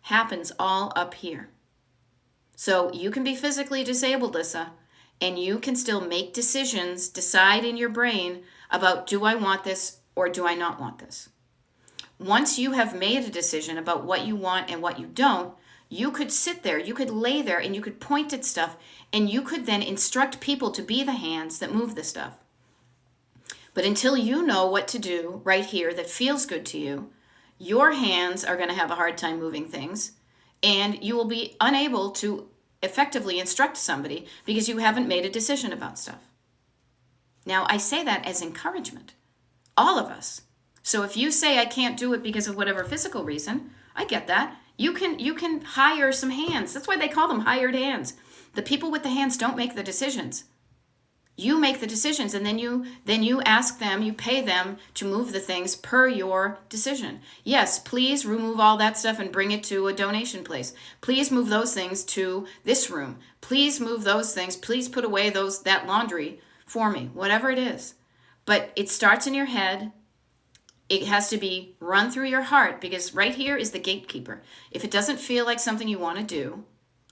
happens all up here. So you can be physically disabled, Lissa, and you can still make decisions, decide in your brain about, do I want this or do I not want this? Once you have made a decision about what you want and what you don't, you could sit there, you could lay there, and you could point at stuff, and you could then instruct people to be the hands that move the stuff. But until you know what to do right here that feels good to you, your hands are going to have a hard time moving things, and you will be unable to effectively instruct somebody because you haven't made a decision about stuff. Now, I say that as encouragement. All of us. So if you say I can't do it because of whatever physical reason, I get that. You can hire some hands. That's why they call them hired hands. The people with the hands don't make the decisions. You make the decisions, and then you ask them, you pay them to move the things per your decision. Yes, please remove all that stuff and bring it to a donation place. Please move those things to this room. Please move those things. Please put away that laundry for me, whatever it is. But it starts in your head. It has to be run through your heart, because right here is the gatekeeper. If it doesn't feel like something you want to do,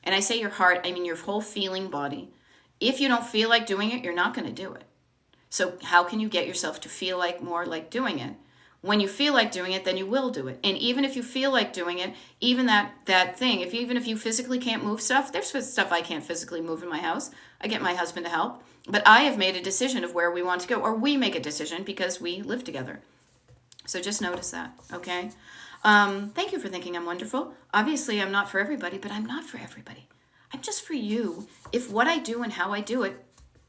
and I say your heart, I mean your whole feeling body. If you don't feel like doing it, you're not going to do it. So how can you get yourself to feel like more like doing it? When you feel like doing it, then you will do it. And even if you feel like doing it, even that thing, even if you physically can't move stuff, there's stuff I can't physically move in my house. I get my husband to help. But I have made a decision of where we want to go, or we make a decision because we live together. So just notice that, okay? Thank you for thinking I'm wonderful. Obviously, I'm not for everybody, but I'm not for everybody. I'm just for you if what I do and how I do it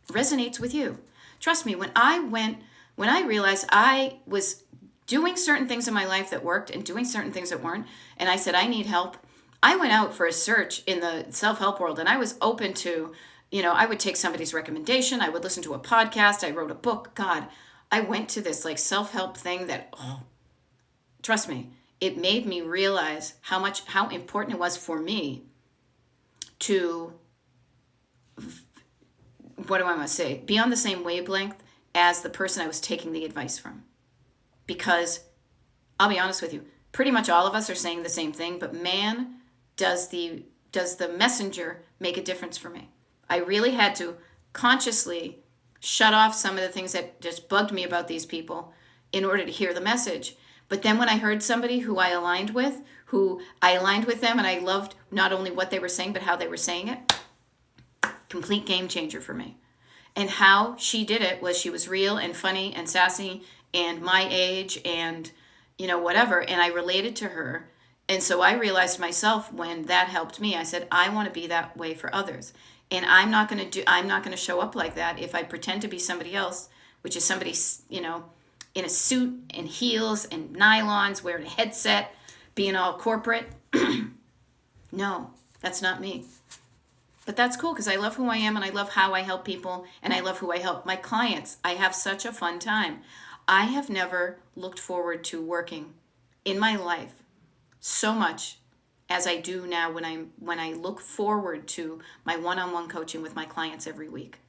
resonates with you. Trust me, when I realized I was doing certain things in my life that worked and doing certain things that weren't, and I said, I need help, I went out for a search in the self-help world, and I was open to, I would take somebody's recommendation, I would listen to a podcast, I wrote a book. God, I went to this like self-help thing that, trust me, it made me realize how important it was for me to, be on the same wavelength as the person I was taking the advice from. Because, I'll be honest with you, pretty much all of us are saying the same thing, but man, does the messenger make a difference for me. I really had to consciously shut off some of the things that just bugged me about these people in order to hear the message. But then when I heard somebody who I aligned with them, and I loved not only what they were saying, but how they were saying it, Complete game changer for me. And how she did it was she was real and funny and sassy and my age and, whatever. And I related to her. And so I realized myself when that helped me, I said, I want to be that way for others. And I'm not going to show up like that if I pretend to be somebody else, which is somebody, in a suit and heels and nylons, wearing a headset, being all corporate. No, that's not me. But that's cool because I love who I am and I love how I help people and I love who I help. My clients, I have such a fun time. I have never looked forward to working in my life so much as I do now when I look forward to my one-on-one coaching with my clients every week.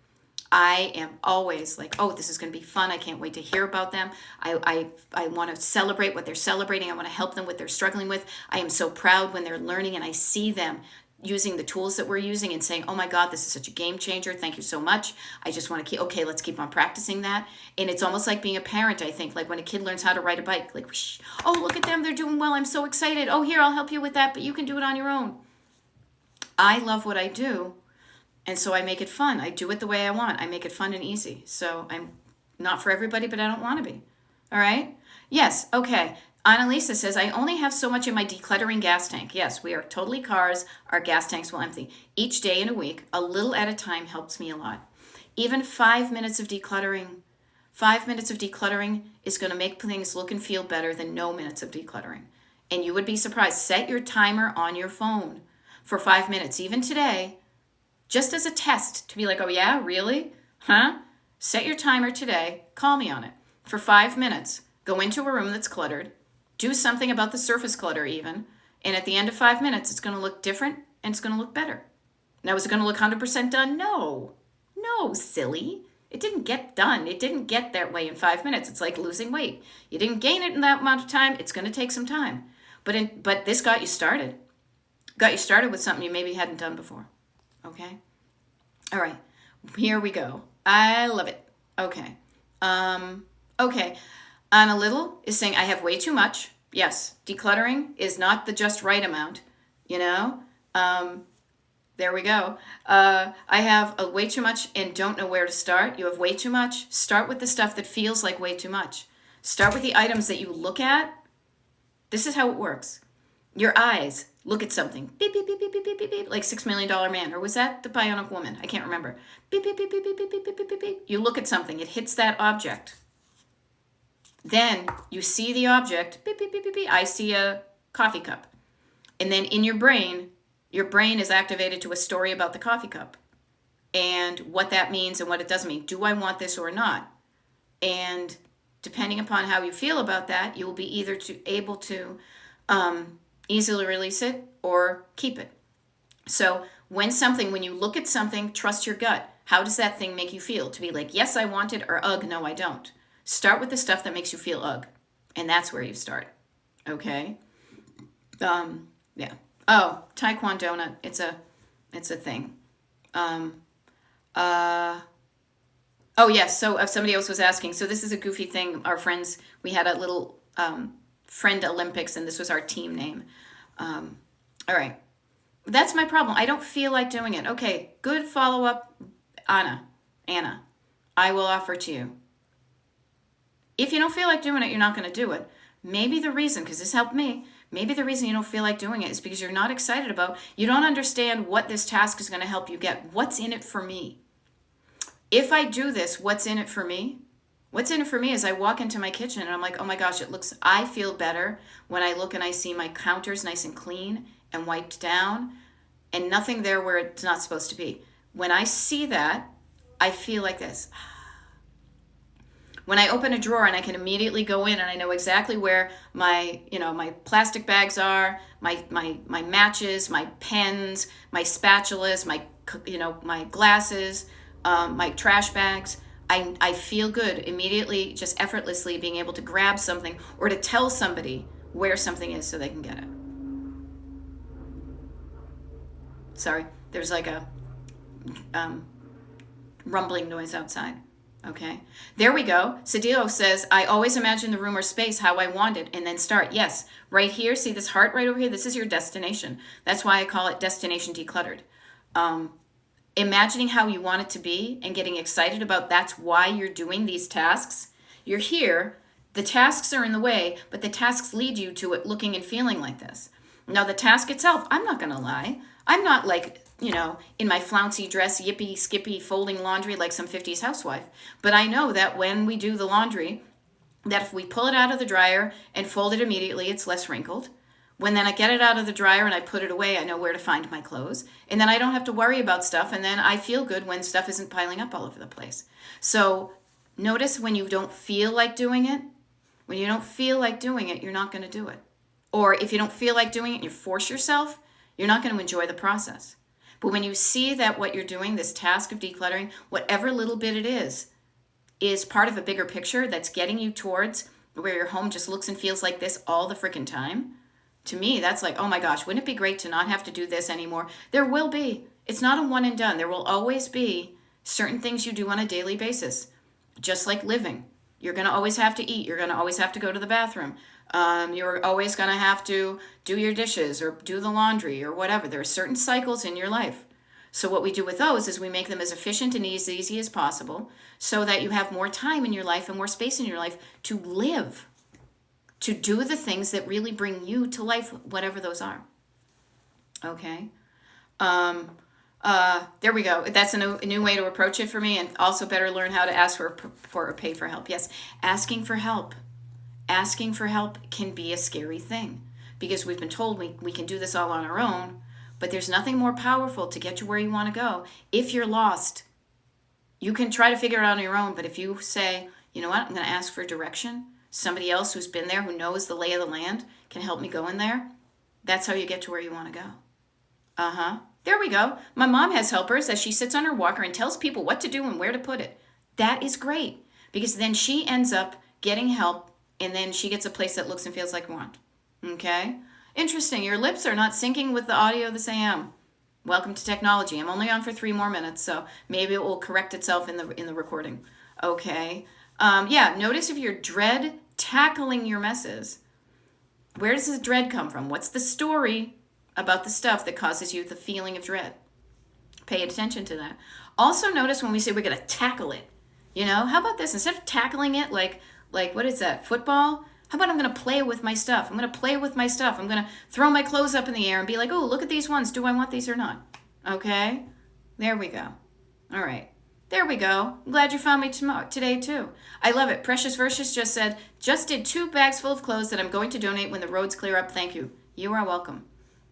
I am always like, oh, this is going to be fun. I can't wait to hear about them. I want to celebrate what they're celebrating. I want to help them with what they're struggling with. I am so proud when they're learning and I see them using the tools that we're using and saying, oh my God, this is such a game changer. Thank you so much. I just want to let's keep on practicing that. And it's almost like being a parent, I think, like when a kid learns how to ride a bike, like, whoosh, oh, look at them. They're doing well. I'm so excited. Oh, here, I'll help you with that, but you can do it on your own. I love what I do. And so I make it fun. I do it the way I want. I make it fun and easy. So I'm not for everybody, but I don't want to be. All right? Yes. Okay. Annalisa says, I only have so much in my decluttering gas tank. Yes, we are totally cars. Our gas tanks will empty. Each day in a week, a little at a time helps me a lot. Even 5 minutes of decluttering. 5 minutes of decluttering is going to make things look and feel better than no minutes of decluttering. And you would be surprised. Set your timer on your phone for 5 minutes. Even today, just as a test to be like, oh yeah, really? Huh? Set your timer today. Call me on it for 5 minutes. Go into a room that's cluttered. Do something about the surface clutter even. And at the end of 5 minutes, it's going to look different and it's going to look better. Now, is it going to look 100% done? No. No, silly. It didn't get done. It didn't get that way in 5 minutes. It's like losing weight. You didn't gain it in that amount of time. It's going to take some time. But this got you started. Got you started with something you maybe hadn't done before. Okay? All right. Here we go. I love it. Okay. Okay. Anna Little is saying, I have way too much. Yes, decluttering is not the just right amount, There we go. I have way too much and don't know where to start. You have way too much. Start with the stuff that feels like way too much. Start with the items that you look at. This is how it works. Your eyes look at something. Beep, beep, beep, beep, beep, beep, beep, beep, like $6 Million Man. Or was that The Bionic Woman? I can't remember. Beep, beep, beep, beep, beep, beep, beep, beep, beep, beep. You look at something. It hits that object. Then you see the object, beep, beep, beep, beep, beep. I see a coffee cup. And then in your brain is activated to a story about the coffee cup and what that means and what it doesn't mean. Do I want this or not? And depending upon how you feel about that, you will be either able to easily release it or keep it. So when you look at something, trust your gut. How does that thing make you feel? To be like, yes, I want it, or ugh, no, I don't. Start with the stuff that makes you feel ugh. And that's where you start. Okay? Yeah. Oh, Taekwondo donut. It's a thing. Oh, yes. So somebody else was asking. So this is a goofy thing. Our friends, we had a little friend Olympics, and this was our team name. All right. That's my problem. I don't feel like doing it. Okay. Good follow-up, Anna. I will offer to you. If you don't feel like doing it, you're not going to do it. Maybe the reason, because this helped me, maybe the reason you don't feel like doing it is because you're not excited you don't understand what this task is going to help you get. What's in it for me? If I do this, what's in it for me? What's in it for me is I walk into my kitchen and I'm like, oh my gosh, I feel better when I look and I see my counters nice and clean and wiped down and nothing there where it's not supposed to be. When I see that, I feel like this. When I open a drawer and I can immediately go in and I know exactly where my plastic bags are, my matches, my pens, my spatulas, my glasses, my trash bags, I feel good immediately, just effortlessly being able to grab something or to tell somebody where something is so they can get it. Sorry, there's like a rumbling noise outside. Okay, there we go. Sadilo says, I always imagine the room or space how I want it and then start. Yes, right here, see this heart right over here? This is your destination. That's why I call it Destination Decluttered. imagining how you want it to be and getting excited about that's why you're doing these tasks. You're here, the tasks are in the way, but the tasks lead you to it looking and feeling like this. Now, the task itself, I'm not going to lie, I'm not like, in my flouncy dress, yippee, skippy, folding laundry like some 50s housewife. But I know that when we do the laundry, that if we pull it out of the dryer and fold it immediately, it's less wrinkled. When then I get it out of the dryer and I put it away, I know where to find my clothes. And then I don't have to worry about stuff. And then I feel good when stuff isn't piling up all over the place. So notice when you don't feel like doing it, when you don't feel like doing it, you're not going to do it. Or if you don't feel like doing it and you force yourself, you're not going to enjoy the process. But when you see that what you're doing, this task of decluttering, whatever little bit it is part of a bigger picture that's getting you towards where your home just looks and feels like this all the freaking time, to me, that's like, oh my gosh, wouldn't it be great to not have to do this anymore? There will be. It's not a one and done. There will always be certain things you do on a daily basis, just like living. You're going to always have to eat. You're going to always have to go to the bathroom. You're always going to have to do your dishes or do the laundry or whatever. There are certain cycles in your life. So what we do with those is we make them as efficient and as easy as possible so that you have more time in your life and more space in your life to live, to do the things that really bring you to life, whatever those are. Okay? There we go. That's a new way to approach it for me, and also better learn how to ask for or pay for help. Yes, asking for help. Asking for help can be a scary thing because we've been told we can do this all on our own, but there's nothing more powerful to get you where you want to go. If you're lost, you can try to figure it out on your own, but if you say, you know what, I'm going to ask for direction, somebody else who's been there, who knows the lay of the land, can help me go in there, that's how you get to where you want to go. There we go. My mom has helpers as she sits on her walker and tells people what to do and where to put it. That is great because then she ends up getting help and then she gets a place that looks and feels like want. Okay? Interesting. Your lips are not syncing with the audio this AM. Welcome to technology. I'm only on for 3 more minutes, so maybe it will correct itself in the recording. Okay? Notice if you're dread tackling your messes. Where does this dread come from? What's the story about the stuff that causes you the feeling of dread? Pay attention to that. Also notice when we say we're going to tackle it. How about this? Instead of tackling it like what is that, football? How about I'm going to play with my stuff? I'm going to play with my stuff. I'm going to throw my clothes up in the air and be like, oh, look at these ones. Do I want these or not? Okay? There we go. All right. There we go. I'm glad you found me today, too. I love it. Precious Versus just said, just did 2 bags full of clothes that I'm going to donate when the roads clear up. Thank you. You are welcome.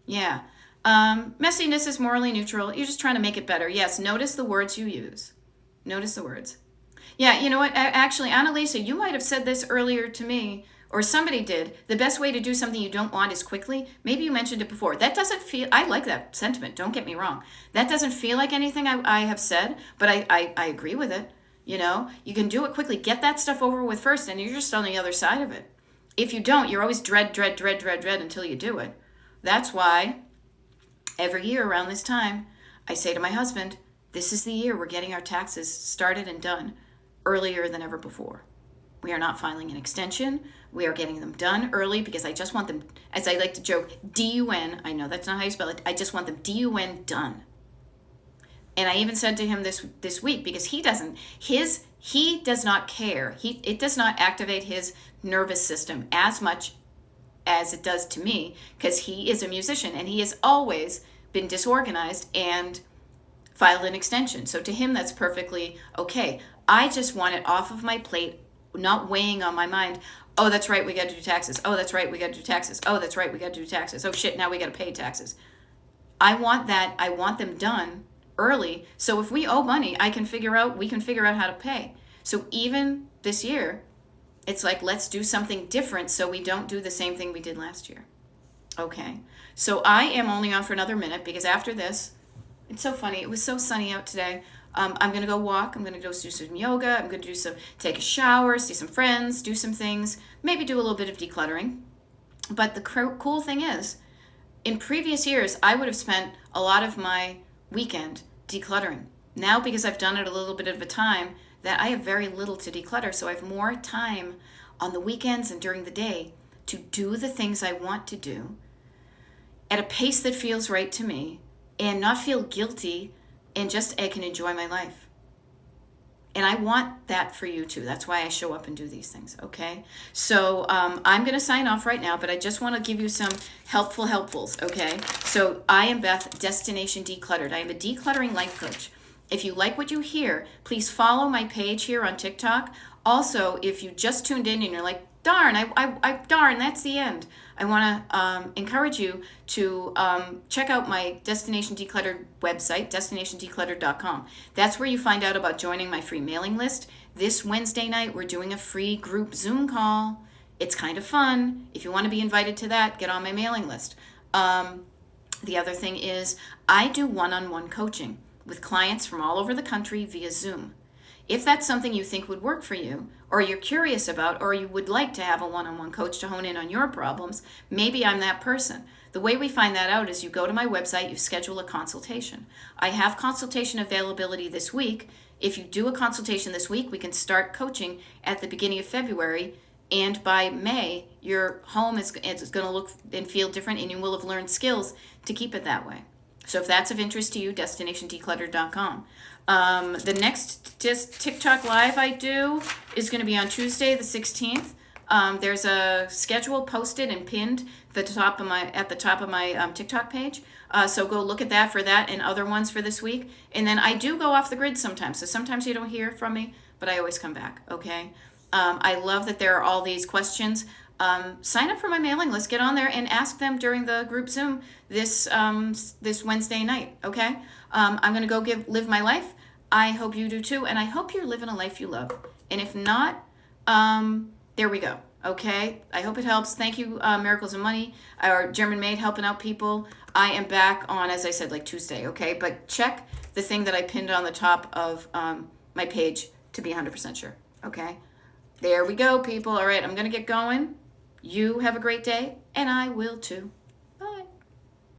Yeah. Messiness is morally neutral. You're just trying to make it better. Yes, notice the words you use. Notice the words. Yeah, you know what? Actually, Annalisa, you might have said this earlier to me, or somebody did. The best way to do something you don't want is quickly. Maybe you mentioned it before. That doesn't feel, I like that sentiment. Don't get me wrong. That doesn't feel like anything I have said, but I agree with it. You can do it quickly. Get that stuff over with first, and you're just on the other side of it. If you don't, you're always dread until you do it. That's why every year around this time, I say to my husband, this is the year we're getting our taxes started and done earlier than ever before. We are not filing an extension. We are getting them done early because I just want them, as I like to joke, D-U-N. I know that's not how you spell it. I just want them D-U-N done. And I even said to him this week, because he does not care. It does not activate his nervous system as much as it does to me, because he is a musician and he has always been disorganized and filed an extension. So to him, that's perfectly okay. I just want it off of my plate, not weighing on my mind. Oh, that's right, we got to do taxes. Oh, that's right, we got to do taxes. Oh, that's right, we got to do taxes. Oh, shit, now we got to pay taxes. I want them done early. So if we owe money, we can figure out how to pay. So even this year, it's like, let's do something different so we don't do the same thing we did last year. Okay. So I am only on for another minute because after this, it's so funny. It was so sunny out today. I'm going to go walk. I'm going to go do some yoga. I'm going to take a shower, see some friends, do some things, maybe do a little bit of decluttering. But the cool thing is, in previous years, I would have spent a lot of my weekend decluttering. Now, because I've done it a little bit of a time, that I have very little to declutter. So I have more time on the weekends and during the day to do the things I want to do at a pace that feels right to me and not feel guilty and just I can enjoy my life. And I want that for you too. That's why I show up and do these things, okay? So I'm going to sign off right now, but I just want to give you some helpfuls, okay? So I am Beth, Destination Decluttered. I am a decluttering life coach. If you like what you hear, please follow my page here on TikTok. Also, if you just tuned in and you're like, darn, darn, that's the end. I want to encourage you to check out my Destination Decluttered website, destinationdecluttered.com. That's where you find out about joining my free mailing list. This Wednesday night, we're doing a free group Zoom call. It's kind of fun. If you want to be invited to that, get on my mailing list. The other thing is I do one-on-one coaching with clients from all over the country via Zoom. If that's something you think would work for you, or you're curious about, or you would like to have a one-on-one coach to hone in on your problems, maybe I'm that person. The way we find that out is you go to my website, you schedule a consultation. I have consultation availability this week. If you do a consultation this week, we can start coaching at the beginning of February, and by May, your home is going to look and feel different, and you will have learned skills to keep it that way. So if that's of interest to you, destinationdecluttered.com. The next TikTok live I do is going to be on Tuesday, the 16th. There's a schedule posted and pinned at the top of my TikTok page. So go look at that for that and other ones for this week. And then I do go off the grid sometimes. So sometimes you don't hear from me, but I always come back. Okay. I love that there are all these questions. Sign up for my mailing list. Get on there and ask them during the group Zoom this Wednesday night. Okay. I'm going to go live my life. I hope you do too. And I hope you're living a life you love. And if not, there we go. Okay. I hope it helps. Thank you, Miracles of Money, our German Maid helping out people. I am back on, as I said, like Tuesday. Okay. But check the thing that I pinned on the top of my page to be 100% sure. Okay. There we go, people. All right. I'm going to get going. You have a great day, and I will too.